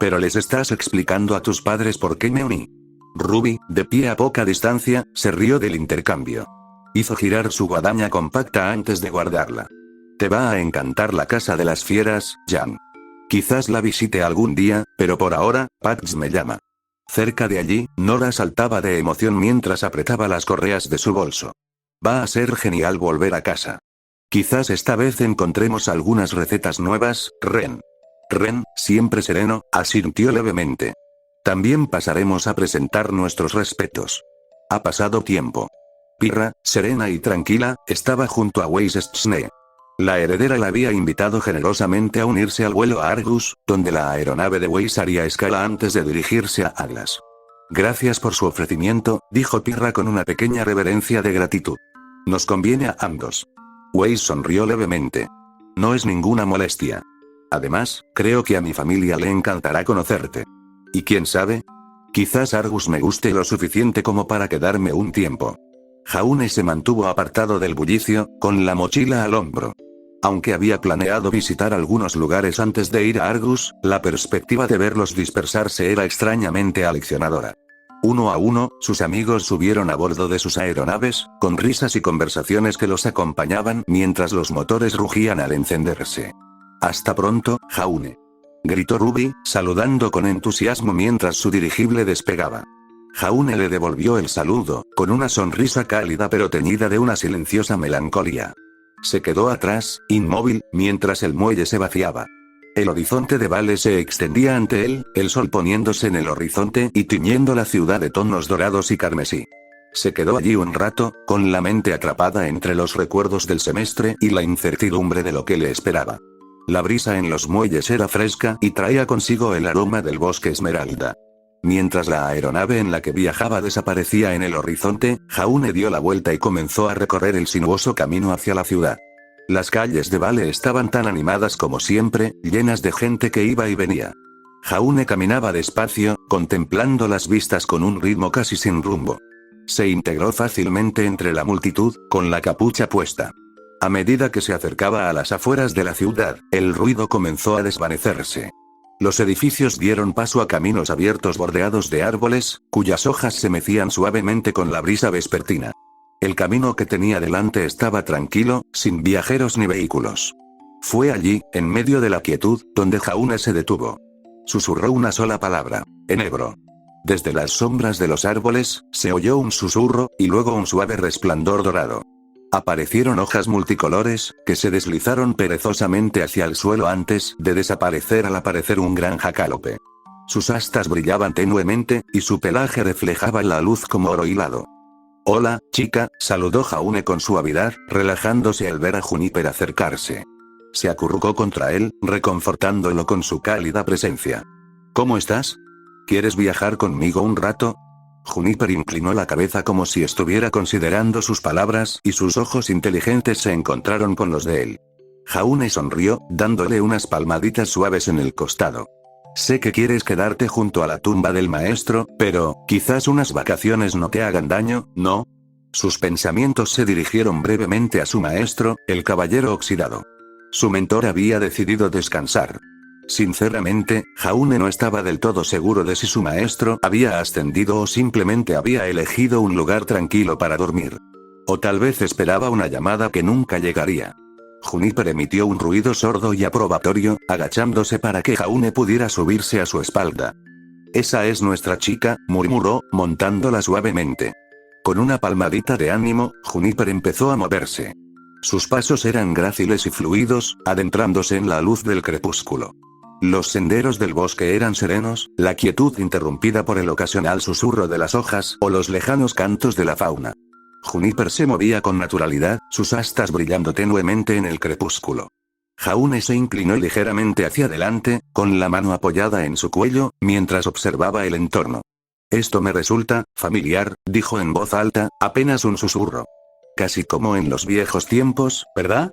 Pero les estás explicando a tus padres por qué me uní. Ruby, de pie a poca distancia, se rió del intercambio. Hizo girar su guadaña compacta antes de guardarla. Te va a encantar la casa de las fieras, Jan. Quizás la visite algún día, pero por ahora, Pax me llama. Cerca de allí, Nora saltaba de emoción mientras apretaba las correas de su bolso. Va a ser genial volver a casa. Quizás esta vez encontremos algunas recetas nuevas, Ren. Ren, siempre sereno, asintió levemente. También pasaremos a presentar nuestros respetos. Ha pasado tiempo. Pirra, serena y tranquila, estaba junto a Weiss Schnee. La heredera la había invitado generosamente a unirse al vuelo a Argus, donde la aeronave de Weiss haría escala antes de dirigirse a Atlas. Gracias por su ofrecimiento, dijo Pirra con una pequeña reverencia de gratitud. Nos conviene a ambos. Weiss sonrió levemente. No es ninguna molestia. Además, creo que a mi familia le encantará conocerte. ¿Y quién sabe? Quizás Argus me guste lo suficiente como para quedarme un tiempo. Jaune se mantuvo apartado del bullicio, con la mochila al hombro. Aunque había planeado visitar algunos lugares antes de ir a Argus, la perspectiva de verlos dispersarse era extrañamente aleccionadora. Uno a uno, sus amigos subieron a bordo de sus aeronaves, con risas y conversaciones que los acompañaban mientras los motores rugían al encenderse. Hasta pronto, Jaune. Gritó Ruby, saludando con entusiasmo mientras su dirigible despegaba. Jaune le devolvió el saludo, con una sonrisa cálida pero teñida de una silenciosa melancolía. Se quedó atrás, inmóvil, mientras el muelle se vaciaba. El horizonte de Vale se extendía ante él, el sol poniéndose en el horizonte y tiñendo la ciudad de tonos dorados y carmesí. Se quedó allí un rato, con la mente atrapada entre los recuerdos del semestre y la incertidumbre de lo que le esperaba. La brisa en los muelles era fresca y traía consigo el aroma del bosque esmeralda. Mientras la aeronave en la que viajaba desaparecía en el horizonte, Jaune dio la vuelta y comenzó a recorrer el sinuoso camino hacia la ciudad. Las calles de Vale estaban tan animadas como siempre, llenas de gente que iba y venía. Jaune caminaba despacio, contemplando las vistas con un ritmo casi sin rumbo. Se integró fácilmente entre la multitud, con la capucha puesta. A medida que se acercaba a las afueras de la ciudad, el ruido comenzó a desvanecerse. Los edificios dieron paso a caminos abiertos bordeados de árboles, cuyas hojas se mecían suavemente con la brisa vespertina. El camino que tenía delante estaba tranquilo, sin viajeros ni vehículos. Fue allí, en medio de la quietud, donde Jaune se detuvo. Susurró una sola palabra: enebro. Desde las sombras de los árboles, se oyó un susurro, y luego un suave resplandor dorado. Aparecieron hojas multicolores, que se deslizaron perezosamente hacia el suelo antes de desaparecer al aparecer un gran jacalope. Sus astas brillaban tenuemente, y su pelaje reflejaba la luz como oro hilado. Hola, chica, saludó Jaune con suavidad, relajándose al ver a Juniper acercarse. Se acurrucó contra él, reconfortándolo con su cálida presencia. ¿Cómo estás? ¿Quieres viajar conmigo un rato? Juniper inclinó la cabeza como si estuviera considerando sus palabras y sus ojos inteligentes se encontraron con los de él. Jaune sonrió, dándole unas palmaditas suaves en el costado. Sé que quieres quedarte junto a la tumba del maestro, pero, quizás unas vacaciones no te hagan daño, ¿no? Sus pensamientos se dirigieron brevemente a su maestro, el caballero oxidado. Su mentor había decidido descansar. Sinceramente, Jaune no estaba del todo seguro de si su maestro había ascendido o simplemente había elegido un lugar tranquilo para dormir. O tal vez esperaba una llamada que nunca llegaría. Juniper emitió un ruido sordo y aprobatorio, agachándose para que Jaune pudiera subirse a su espalda. «Esa es nuestra chica», murmuró, montándola suavemente. Con una palmadita de ánimo, Juniper empezó a moverse. Sus pasos eran gráciles y fluidos, adentrándose en la luz del crepúsculo. Los senderos del bosque eran serenos, la quietud interrumpida por el ocasional susurro de las hojas o los lejanos cantos de la fauna. Juniper se movía con naturalidad, sus astas brillando tenuemente en el crepúsculo. Jaune se inclinó ligeramente hacia adelante, con la mano apoyada en su cuello, mientras observaba el entorno. «Esto me resulta familiar», dijo en voz alta, apenas un susurro. «Casi como en los viejos tiempos, ¿verdad?»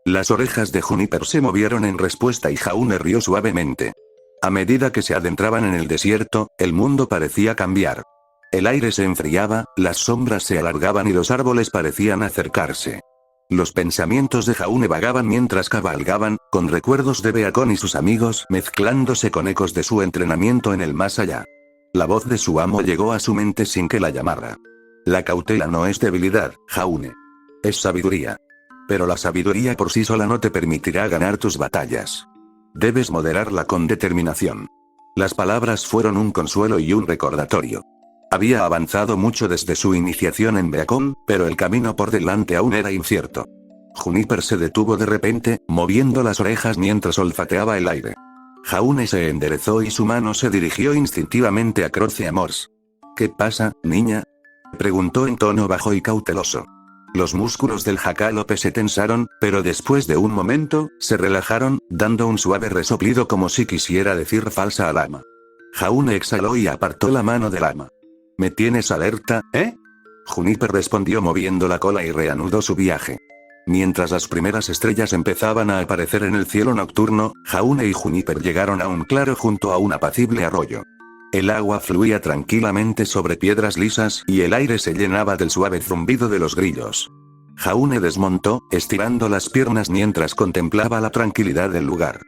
Las orejas de Juniper se movieron en respuesta y Jaune rió suavemente. A medida que se adentraban en el desierto, el mundo parecía cambiar. El aire se enfriaba, las sombras se alargaban y los árboles parecían acercarse. Los pensamientos de Jaune vagaban mientras cabalgaban, con recuerdos de Beacon y sus amigos mezclándose con ecos de su entrenamiento en el más allá. La voz de su amo llegó a su mente sin que la llamara. «La cautela no es debilidad, Jaune. Es sabiduría. Pero la sabiduría por sí sola no te permitirá ganar tus batallas. Debes moderarla con determinación». Las palabras fueron un consuelo y un recordatorio. Había avanzado mucho desde su iniciación en Beacon, pero el camino por delante aún era incierto. Juniper se detuvo de repente, moviendo las orejas mientras olfateaba el aire. Jaune se enderezó y su mano se dirigió instintivamente a Croce Amors. «¿Qué pasa, niña?», preguntó en tono bajo y cauteloso. Los músculos del jacalope se tensaron, pero después de un momento, se relajaron, dando un suave resoplido como si quisiera decir falsa alama. Jaune exhaló y apartó la mano del ama. «¿Me tienes alerta, eh?», Juniper respondió moviendo la cola y reanudó su viaje. Mientras las primeras estrellas empezaban a aparecer en el cielo nocturno, Jaune y Juniper llegaron a un claro junto a un apacible arroyo. El agua fluía tranquilamente sobre piedras lisas y el aire se llenaba del suave zumbido de los grillos. Jaune desmontó, estirando las piernas mientras contemplaba la tranquilidad del lugar.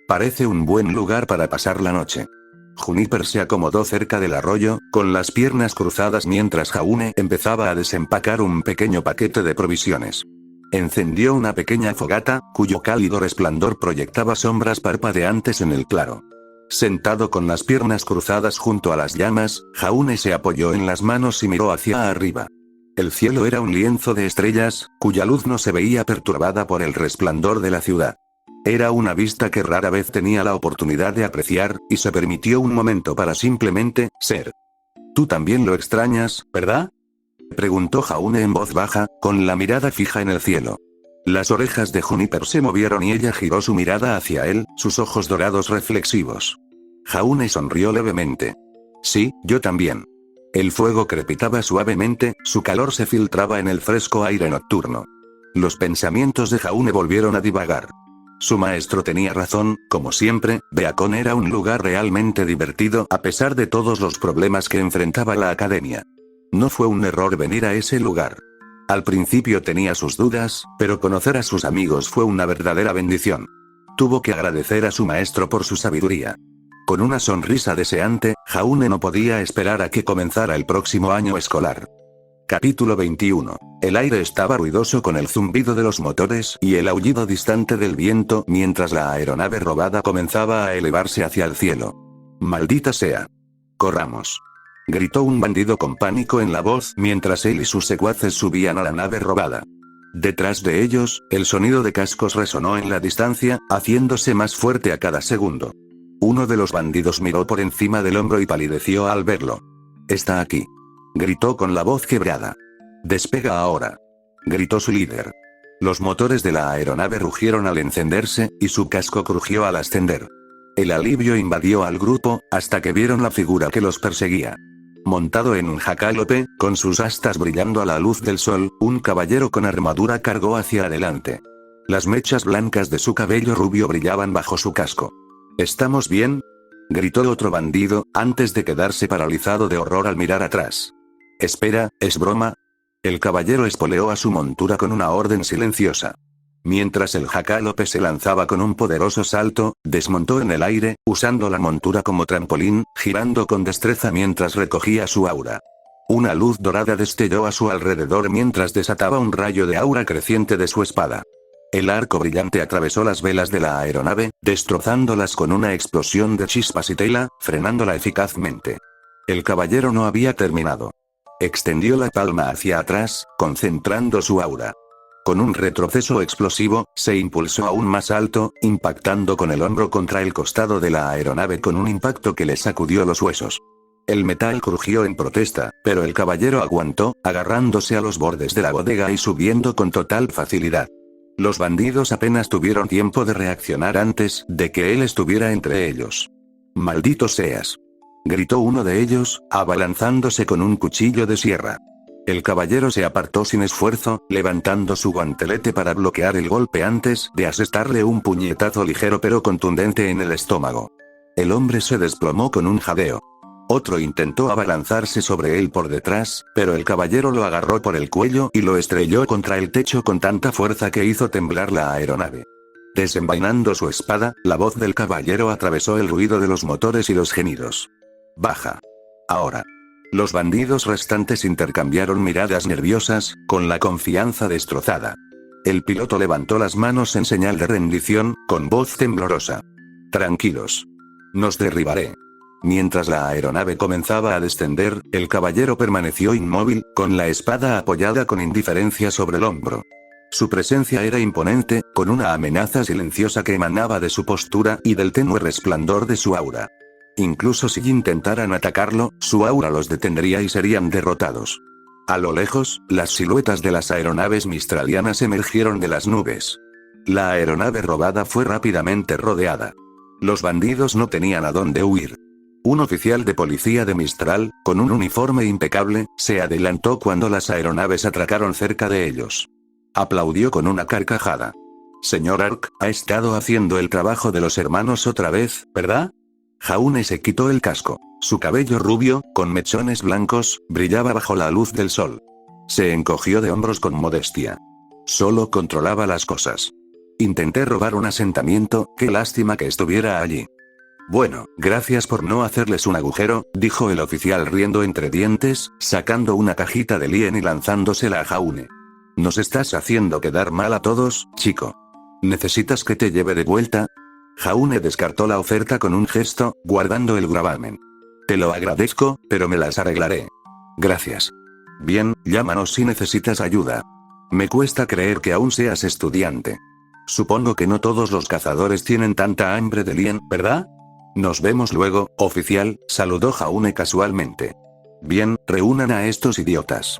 «Parece un buen lugar para pasar la noche». Juniper se acomodó cerca del arroyo, con las piernas cruzadas mientras Jaune empezaba a desempacar un pequeño paquete de provisiones. Encendió una pequeña fogata, cuyo cálido resplandor proyectaba sombras parpadeantes en el claro. Sentado con las piernas cruzadas junto a las llamas, Jaune se apoyó en las manos y miró hacia arriba. El cielo era un lienzo de estrellas, cuya luz no se veía perturbada por el resplandor de la ciudad. Era una vista que rara vez tenía la oportunidad de apreciar, y se permitió un momento para simplemente ser. «Tú también lo extrañas, ¿verdad?», preguntó Jaune en voz baja, con la mirada fija en el cielo. Las orejas de Juniper se movieron y ella giró su mirada hacia él, sus ojos dorados reflexivos. Jaune sonrió levemente. «Sí, yo también». El fuego crepitaba suavemente, su calor se filtraba en el fresco aire nocturno. Los pensamientos de Jaune volvieron a divagar. Su maestro tenía razón, como siempre, Beacon era un lugar realmente divertido a pesar de todos los problemas que enfrentaba la academia. No fue un error venir a ese lugar. Al principio tenía sus dudas, pero conocer a sus amigos fue una verdadera bendición. Tuvo que agradecer a su maestro por su sabiduría. Con una sonrisa deseante, Jaune no podía esperar a que comenzara el próximo año escolar. Capítulo 21. El aire estaba ruidoso con el zumbido de los motores y el aullido distante del viento mientras la aeronave robada comenzaba a elevarse hacia el cielo. «Maldita sea. Corramos», gritó un bandido con pánico en la voz mientras él y sus secuaces subían a la nave robada. Detrás de ellos, el sonido de cascos resonó en la distancia, haciéndose más fuerte a cada segundo. Uno de los bandidos miró por encima del hombro y palideció al verlo. «Está aquí», gritó con la voz quebrada. «Despega ahora», gritó su líder. Los motores de la aeronave rugieron al encenderse, y su casco crujió al ascender. El alivio invadió al grupo, hasta que vieron la figura que los perseguía. Montado en un jacalope, con sus astas brillando a la luz del sol, un caballero con armadura cargó hacia adelante. Las mechas blancas de su cabello rubio brillaban bajo su casco. «¿Estamos bien?», Gritó otro bandido, antes de quedarse paralizado de horror al mirar atrás. Espera, ¿es broma? El caballero espoleó a su montura con una orden silenciosa. Mientras el jacalope se lanzaba con un poderoso salto, desmontó en el aire, usando la montura como trampolín, girando con destreza mientras recogía su aura. Una luz dorada destelló a su alrededor mientras desataba un rayo de aura creciente de su espada. El arco brillante atravesó las velas de la aeronave, destrozándolas con una explosión de chispas y tela, frenándola eficazmente. El caballero no había terminado. Extendió la palma hacia atrás, concentrando su aura. Con un retroceso explosivo, se impulsó aún más alto, impactando con el hombro contra el costado de la aeronave con un impacto que le sacudió los huesos. El metal crujió en protesta, pero el caballero aguantó, agarrándose a los bordes de la bodega y subiendo con total facilidad. Los bandidos apenas tuvieron tiempo de reaccionar antes de que él estuviera entre ellos. «¡Maldito seas!», gritó uno de ellos, abalanzándose con un cuchillo de sierra. El caballero se apartó sin esfuerzo, levantando su guantelete para bloquear el golpe antes de asestarle un puñetazo ligero pero contundente en el estómago. El hombre se desplomó con un jadeo. Otro intentó abalanzarse sobre él por detrás, pero el caballero lo agarró por el cuello y lo estrelló contra el techo con tanta fuerza que hizo temblar la aeronave. Desenvainando su espada, la voz del caballero atravesó el ruido de los motores y los gemidos. «Baja. Ahora». Los bandidos restantes intercambiaron miradas nerviosas, con la confianza destrozada. El piloto levantó las manos en señal de rendición, con voz temblorosa. «Tranquilos. Nos derribaré». Mientras la aeronave comenzaba a descender, el caballero permaneció inmóvil, con la espada apoyada con indiferencia sobre el hombro. Su presencia era imponente, con una amenaza silenciosa que emanaba de su postura y del tenue resplandor de su aura. Incluso si intentaran atacarlo, su aura los detendría y serían derrotados. A lo lejos, las siluetas de las aeronaves mistralianas emergieron de las nubes. La aeronave robada fue rápidamente rodeada. Los bandidos no tenían a dónde huir. Un oficial de policía de Mistral, con un uniforme impecable, se adelantó cuando las aeronaves atracaron cerca de ellos. Aplaudió con una carcajada. «Señor Ark, ha estado haciendo el trabajo de los hermanos otra vez, ¿verdad?». Jaune se quitó el casco. Su cabello rubio, con mechones blancos, brillaba bajo la luz del sol. Se encogió de hombros con modestia. Solo controlaba las cosas. «Intenté robar un asentamiento, qué lástima que estuviera allí». «Bueno, gracias por no hacerles un agujero», dijo el oficial riendo entre dientes, sacando una cajita de lien y lanzándosela a Jaune. «Nos estás haciendo quedar mal a todos, chico. ¿Necesitas que te lleve de vuelta?». Jaune descartó la oferta con un gesto, guardando el gravamen. «Te lo agradezco, pero me las arreglaré». «Gracias». «Bien, llámanos si necesitas ayuda. Me cuesta creer que aún seas estudiante. Supongo que no todos los cazadores tienen tanta hambre de lien, ¿verdad?». «Nos vemos luego, oficial», saludó Jaune casualmente. «Bien, reúnan a estos idiotas».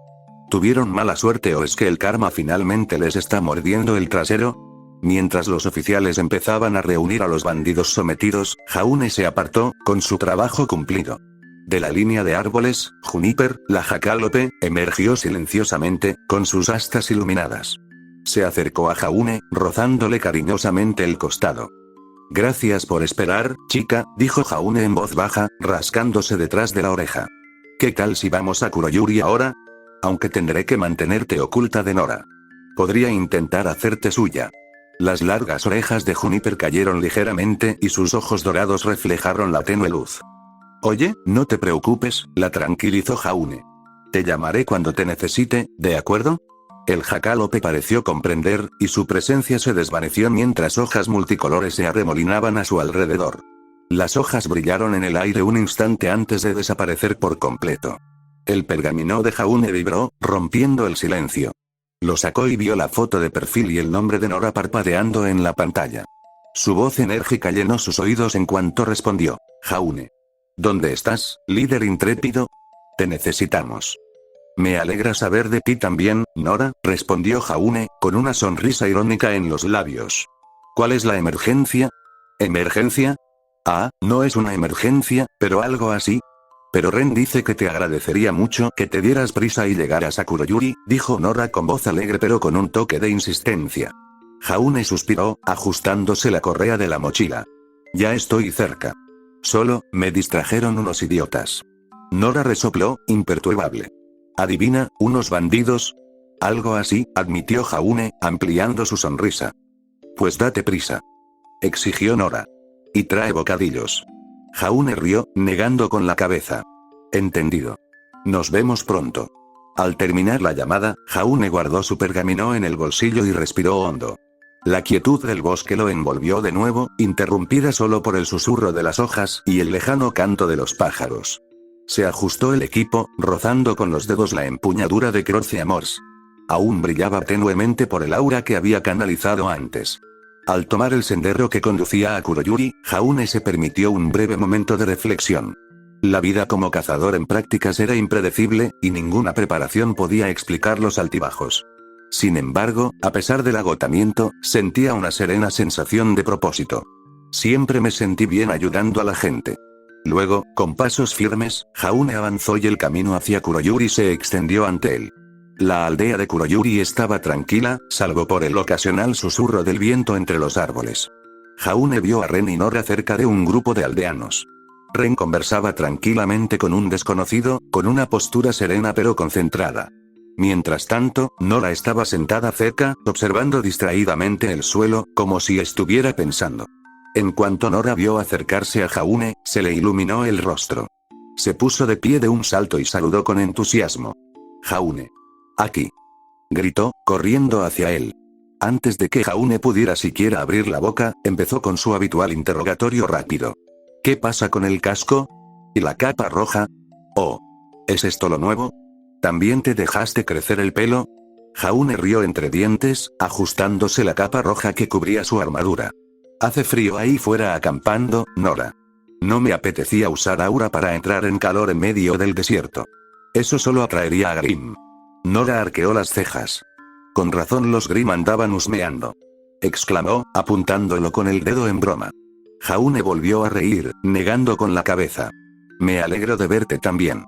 ¿Tuvieron mala suerte o es que el karma finalmente les está mordiendo el trasero? Mientras los oficiales empezaban a reunir a los bandidos sometidos, Jaune se apartó, con su trabajo cumplido. De la línea de árboles, Juniper, la jacalope, emergió silenciosamente, con sus astas iluminadas. Se acercó a Jaune, rozándole cariñosamente el costado. «Gracias por esperar, chica», dijo Jaune en voz baja, rascándose detrás de la oreja. «¿Qué tal si vamos a Kuroyuri ahora? Aunque tendré que mantenerte oculta de Nora. Podría intentar hacerte suya». Las largas orejas de Juniper cayeron ligeramente y sus ojos dorados reflejaron la tenue luz. «Oye, no te preocupes», la tranquilizó Jaune. «Te llamaré cuando te necesite, ¿de acuerdo?». El jacalope pareció comprender, y su presencia se desvaneció mientras hojas multicolores se arremolinaban a su alrededor. Las hojas brillaron en el aire un instante antes de desaparecer por completo. El pergamino de Jaune vibró, rompiendo el silencio. Lo sacó y vio la foto de perfil y el nombre de Nora parpadeando en la pantalla. Su voz enérgica llenó sus oídos en cuanto respondió. «Jaune. ¿Dónde estás, líder intrépido? Te necesitamos». «Me alegra saber de ti también, Nora», respondió Jaune, con una sonrisa irónica en los labios. «¿Cuál es la emergencia?». «¿Emergencia? Ah, no es una emergencia, pero algo así». «Pero Ren dice que te agradecería mucho que te dieras prisa y llegaras a Kuroyuri», dijo Nora con voz alegre pero con un toque de insistencia. Jaune suspiró, ajustándose la correa de la mochila. «Ya estoy cerca». Solo, me distrajeron unos idiotas. Nora resopló, imperturbable. Adivina, unos bandidos. Algo así, admitió Jaune, ampliando su sonrisa. Pues date prisa. Exigió Nora. Y trae bocadillos. Jaune rió, negando con la cabeza. Entendido. Nos vemos pronto. Al terminar la llamada, Jaune guardó su pergamino en el bolsillo y respiró hondo. La quietud del bosque lo envolvió de nuevo, interrumpida solo por el susurro de las hojas y el lejano canto de los pájaros. Se ajustó el equipo, rozando con los dedos la empuñadura de Croce Morse. Aún brillaba tenuemente por el aura que había canalizado antes. Al tomar el sendero que conducía a Kuroyuri, Jaune se permitió un breve momento de reflexión. La vida como cazador en prácticas era impredecible, y ninguna preparación podía explicar los altibajos. Sin embargo, a pesar del agotamiento, sentía una serena sensación de propósito. Siempre me sentí bien ayudando a la gente. Luego, con pasos firmes, Jaune avanzó y el camino hacia Kuroyuri se extendió ante él. La aldea de Kuroyuri estaba tranquila, salvo por el ocasional susurro del viento entre los árboles. Jaune vio a Ren y Nora cerca de un grupo de aldeanos. Ren conversaba tranquilamente con un desconocido, con una postura serena pero concentrada. Mientras tanto, Nora estaba sentada cerca, observando distraídamente el suelo, como si estuviera pensando. En cuanto Nora vio acercarse a Jaune, se le iluminó el rostro. Se puso de pie de un salto y saludó con entusiasmo. Jaune. Aquí. Gritó, corriendo hacia él. Antes de que Jaune pudiera siquiera abrir la boca, empezó con su habitual interrogatorio rápido. ¿Qué pasa con el casco? ¿Y la capa roja? Oh. ¿Es esto lo nuevo? ¿También te dejaste crecer el pelo? Jaune rió entre dientes, ajustándose la capa roja que cubría su armadura. Hace frío ahí fuera acampando, Nora. No me apetecía usar aura para entrar en calor en medio del desierto. Eso solo atraería a Grimm. Nora arqueó las cejas. Con razón los Grimm andaban husmeando. Exclamó, apuntándolo con el dedo en broma. Jaune volvió a reír, negando con la cabeza. Me alegro de verte también.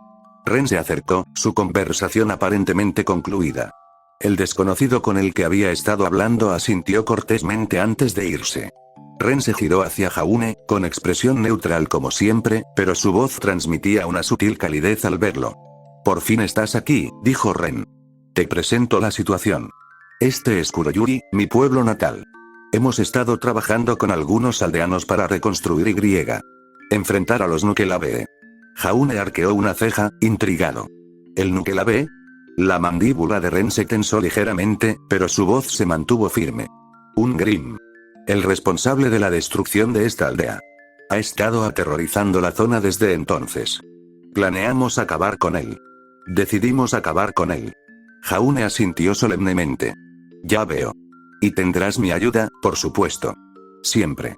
Ren se acercó, su conversación aparentemente concluida. El desconocido con el que había estado hablando asintió cortésmente antes de irse. Ren se giró hacia Jaune, con expresión neutral como siempre, pero su voz transmitía una sutil calidez al verlo. Por fin estás aquí, dijo Ren. Te presento la situación. Este es Kuroyuri, mi pueblo natal. Hemos estado trabajando con algunos aldeanos para reconstruir y enfrentar a los Nukelabee. Jaune arqueó una ceja, intrigado. ¿El Nukelabee? La mandíbula de Ren se tensó ligeramente, pero su voz se mantuvo firme. Un Grimm. El responsable de la destrucción de esta aldea. Ha estado aterrorizando la zona desde entonces. Planeamos acabar con él. Decidimos acabar con él. Jaune asintió solemnemente. Ya veo. Y tendrás mi ayuda, por supuesto. Siempre.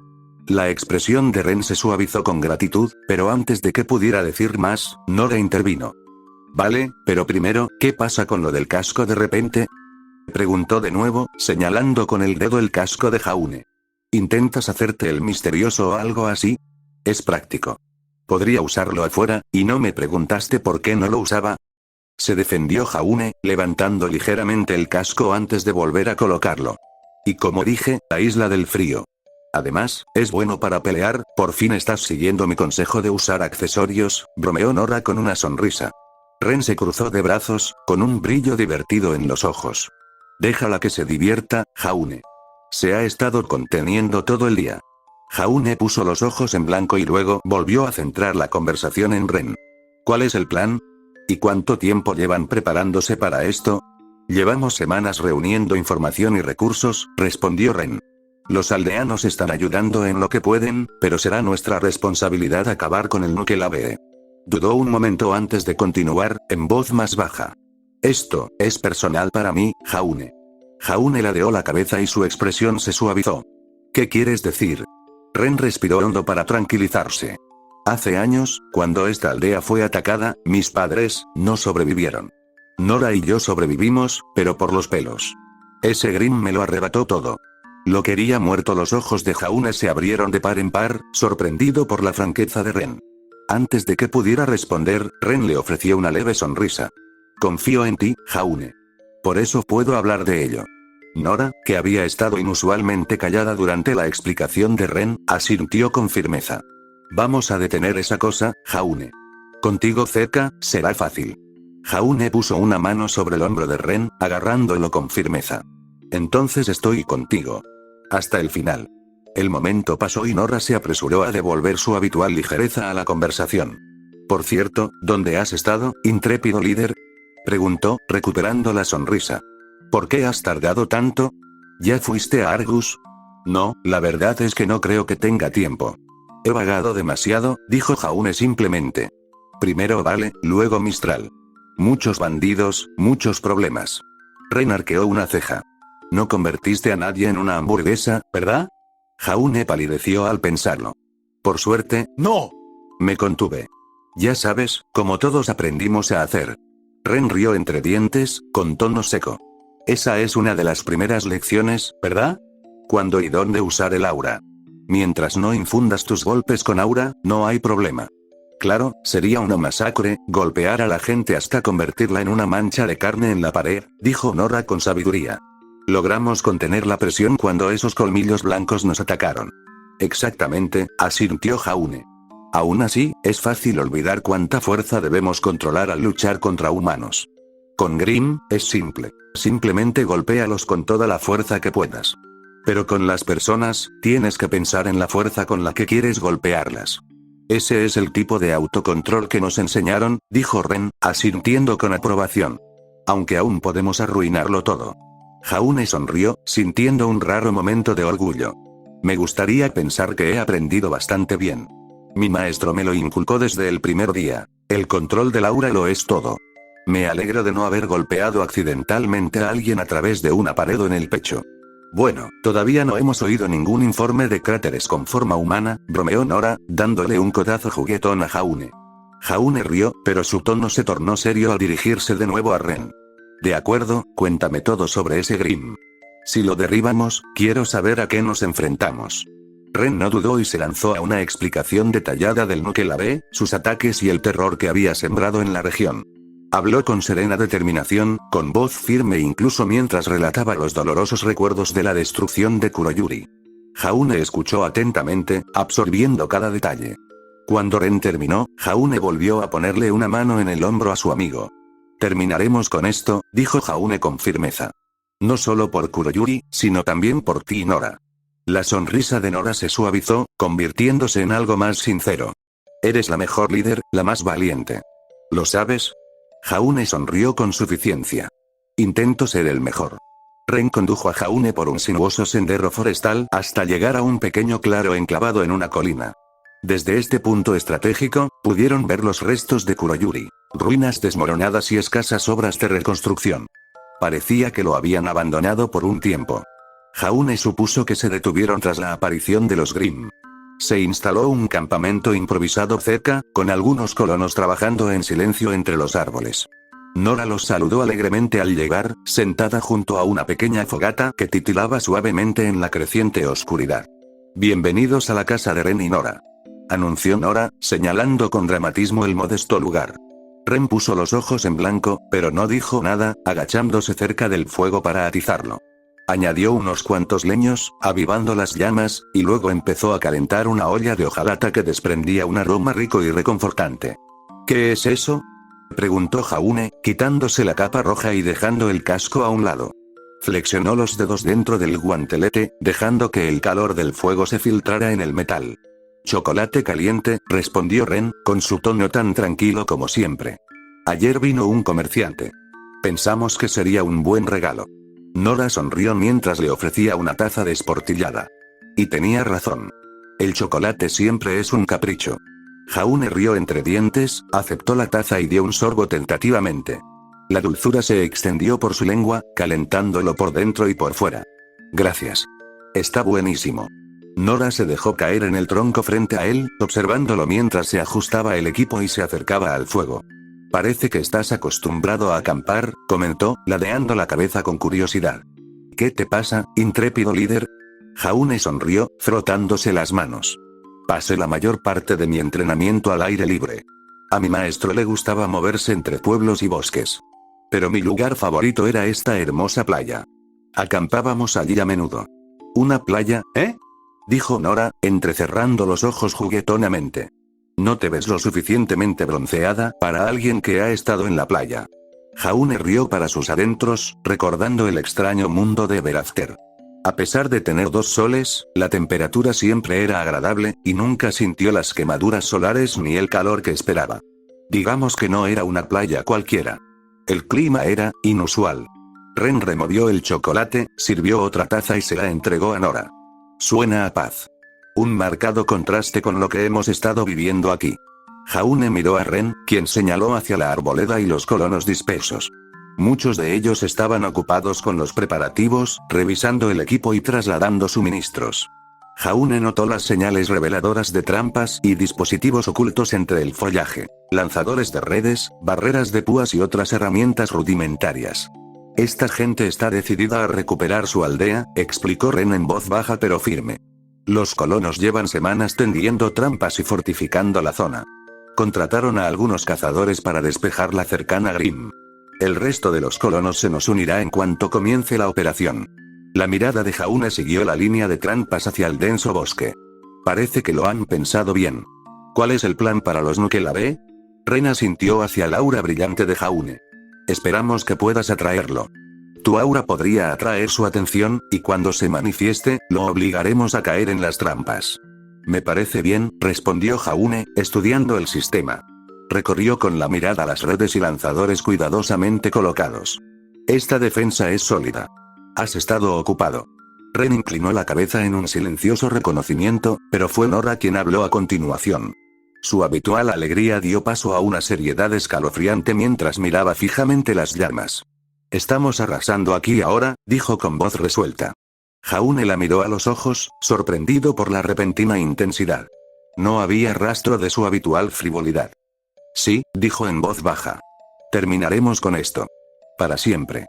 La expresión de Ren se suavizó con gratitud, pero antes de que pudiera decir más, Nora intervino. Vale, pero primero, ¿qué pasa con lo del casco de repente? Preguntó de nuevo, señalando con el dedo el casco de Jaune. ¿Intentas hacerte el misterioso o algo así? Es práctico. Podría usarlo afuera, y no me preguntaste por qué no lo usaba. Se defendió Jaune, levantando ligeramente el casco antes de volver a colocarlo. Y como dije, la isla del frío. Además, es bueno para pelear, por fin estás siguiendo mi consejo de usar accesorios, bromeó Nora con una sonrisa. Ren se cruzó de brazos, con un brillo divertido en los ojos. Déjala que se divierta, Jaune. Se ha estado conteniendo todo el día. Jaune puso los ojos en blanco y luego volvió a centrar la conversación en Ren. ¿Cuál es el plan? ¿Y cuánto tiempo llevan preparándose para esto? Llevamos semanas reuniendo información y recursos, respondió Ren. Los aldeanos están ayudando en lo que pueden, pero será nuestra responsabilidad acabar con el Nukelabee. Dudó un momento antes de continuar, en voz más baja. Esto, es personal para mí, Jaune. Jaune ladeó la cabeza y su expresión se suavizó. ¿Qué quieres decir? Ren respiró hondo para tranquilizarse. Hace años, cuando esta aldea fue atacada, mis padres, no sobrevivieron. Nora y yo sobrevivimos, pero por los pelos. Ese Grimm me lo arrebató todo. Lo quería muerto. Los ojos de Jaune se abrieron de par en par, sorprendido por la franqueza de Ren. Antes de que pudiera responder, Ren le ofreció una leve sonrisa. Confío en ti, Jaune. Por eso puedo hablar de ello. Nora, que había estado inusualmente callada durante la explicación de Ren, asintió con firmeza. Vamos a detener esa cosa, Jaune. Contigo cerca, será fácil. Jaune puso una mano sobre el hombro de Ren, agarrándolo con firmeza. Entonces estoy contigo. Hasta el final. El momento pasó y Nora se apresuró a devolver su habitual ligereza a la conversación. Por cierto, ¿dónde has estado, intrépido líder? Preguntó, recuperando la sonrisa. ¿Por qué has tardado tanto? ¿Ya fuiste a Argus? No, la verdad es que no creo que tenga tiempo. He vagado demasiado, dijo Jaune simplemente. Primero Vale, luego Mistral. Muchos bandidos, muchos problemas. Ren arqueó una ceja. No convertiste a nadie en una hamburguesa, ¿verdad? Jaune palideció al pensarlo. Por suerte, no. Me contuve. Ya sabes, como todos aprendimos a hacer. Ren rió entre dientes, con tono seco. Esa es una de las primeras lecciones, ¿verdad? ¿Cuándo y dónde usar el aura? Mientras no infundas tus golpes con aura, no hay problema. Claro, sería una masacre, golpear a la gente hasta convertirla en una mancha de carne en la pared, dijo Nora con sabiduría. Logramos contener la presión cuando esos colmillos blancos nos atacaron. Exactamente, asintió Jaune. Aún así, es fácil olvidar cuánta fuerza debemos controlar al luchar contra humanos. Con Grimm, es simple. Simplemente golpéalos con toda la fuerza que puedas. Pero con las personas, tienes que pensar en la fuerza con la que quieres golpearlas. Ese es el tipo de autocontrol que nos enseñaron, dijo Ren, asintiendo con aprobación. Aunque aún podemos arruinarlo todo. Jaune sonrió, sintiendo un raro momento de orgullo. Me gustaría pensar que he aprendido bastante bien. Mi maestro me lo inculcó desde el primer día. El control del aura lo es todo. Me alegro de no haber golpeado accidentalmente a alguien a través de una pared o en el pecho. Bueno, todavía no hemos oído ningún informe de cráteres con forma humana, bromeó Nora, dándole un codazo juguetón a Jaune. Jaune rió, pero su tono se tornó serio al dirigirse de nuevo a Ren. De acuerdo, cuéntame todo sobre ese Grimm. Si lo derribamos, quiero saber a qué nos enfrentamos. Ren no dudó y se lanzó a una explicación detallada del Nuke-Lave, sus ataques y el terror que había sembrado en la región. Habló con serena determinación, con voz firme incluso mientras relataba los dolorosos recuerdos de la destrucción de Kuroyuri. Jaune escuchó atentamente, absorbiendo cada detalle. Cuando Ren terminó, Jaune volvió a ponerle una mano en el hombro a su amigo. Terminaremos con esto, dijo Jaune con firmeza. No solo por Kuroyuri, sino también por ti, Nora. La sonrisa de Nora se suavizó, convirtiéndose en algo más sincero. Eres la mejor líder, la más valiente. ¿Lo sabes? Jaune sonrió con suficiencia. Intento ser el mejor. Ren condujo a Jaune por un sinuoso sendero forestal hasta llegar a un pequeño claro enclavado en una colina. Desde este punto estratégico, pudieron ver los restos de Kuroyuri, ruinas desmoronadas y escasas obras de reconstrucción. Parecía que lo habían abandonado por un tiempo. Jaune supuso que se detuvieron tras la aparición de los Grimm. Se instaló un campamento improvisado cerca, con algunos colonos trabajando en silencio entre los árboles. Nora los saludó alegremente al llegar, sentada junto a una pequeña fogata que titilaba suavemente en la creciente oscuridad. Bienvenidos a la casa de Ren y Nora, anunció Nora, señalando con dramatismo el modesto lugar. Ren puso los ojos en blanco, pero no dijo nada, agachándose cerca del fuego para atizarlo. Añadió unos cuantos leños, avivando las llamas, y luego empezó a calentar una olla de hojalata que desprendía un aroma rico y reconfortante. ¿Qué es eso?, preguntó Jaune, quitándose la capa roja y dejando el casco a un lado. Flexionó los dedos dentro del guantelete, dejando que el calor del fuego se filtrara en el metal. Chocolate caliente, respondió Ren, con su tono tan tranquilo como siempre. Ayer vino un comerciante. Pensamos que sería un buen regalo. Nora sonrió mientras le ofrecía una taza desportillada. Y tenía razón. El chocolate siempre es un capricho. Jaune rió entre dientes, aceptó la taza y dio un sorbo tentativamente. La dulzura se extendió por su lengua, calentándolo por dentro y por fuera. Gracias. Está buenísimo. Nora se dejó caer en el tronco frente a él, observándolo mientras se ajustaba el equipo y se acercaba al fuego. Parece que estás acostumbrado a acampar, comentó, ladeando la cabeza con curiosidad. ¿Qué te pasa, intrépido líder? Jaune sonrió, frotándose las manos. Pasé la mayor parte de mi entrenamiento al aire libre. A mi maestro le gustaba moverse entre pueblos y bosques. Pero mi lugar favorito era esta hermosa playa. Acampábamos allí a menudo. ¿Una playa, eh? dijo Nora, entrecerrando los ojos juguetonamente. No te ves lo suficientemente bronceada para alguien que ha estado en la playa. Jaune rió para sus adentros, recordando el extraño mundo de Ever After. A pesar de tener 2 soles, la temperatura siempre era agradable, y nunca sintió las quemaduras solares ni el calor que esperaba. Digamos que no era una playa cualquiera. El clima era inusual. Ren removió el chocolate, sirvió otra taza y se la entregó a Nora. Suena a paz. Un marcado contraste con lo que hemos estado viviendo aquí. Jaune miró a Ren, quien señaló hacia la arboleda y los colonos dispersos. Muchos de ellos estaban ocupados con los preparativos, revisando el equipo y trasladando suministros. Jaune notó las señales reveladoras de trampas y dispositivos ocultos entre el follaje, lanzadores de redes, barreras de púas y otras herramientas rudimentarias. Esta gente está decidida a recuperar su aldea, explicó Ren en voz baja pero firme. Los colonos llevan semanas tendiendo trampas y fortificando la zona. Contrataron a algunos cazadores para despejar la cercana Grim. El resto de los colonos se nos unirá en cuanto comience la operación. La mirada de Jaune siguió la línea de trampas hacia el denso bosque. Parece que lo han pensado bien. ¿Cuál es el plan para los Nukelave? Ren asintió hacia el aura brillante de Jaune. Esperamos que puedas atraerlo. Tu aura podría atraer su atención, y cuando se manifieste, lo obligaremos a caer en las trampas. Me parece bien, respondió Jaune, estudiando el sistema. Recorrió con la mirada las redes y lanzadores cuidadosamente colocados. Esta defensa es sólida. Has estado ocupado. Ren inclinó la cabeza en un silencioso reconocimiento, pero fue Nora quien habló a continuación. Su habitual alegría dio paso a una seriedad escalofriante mientras miraba fijamente las llamas. Estamos arrasando aquí ahora, dijo con voz resuelta. Jaune la miró a los ojos, sorprendido por la repentina intensidad. No había rastro de su habitual frivolidad. Sí, dijo en voz baja. Terminaremos con esto. Para siempre.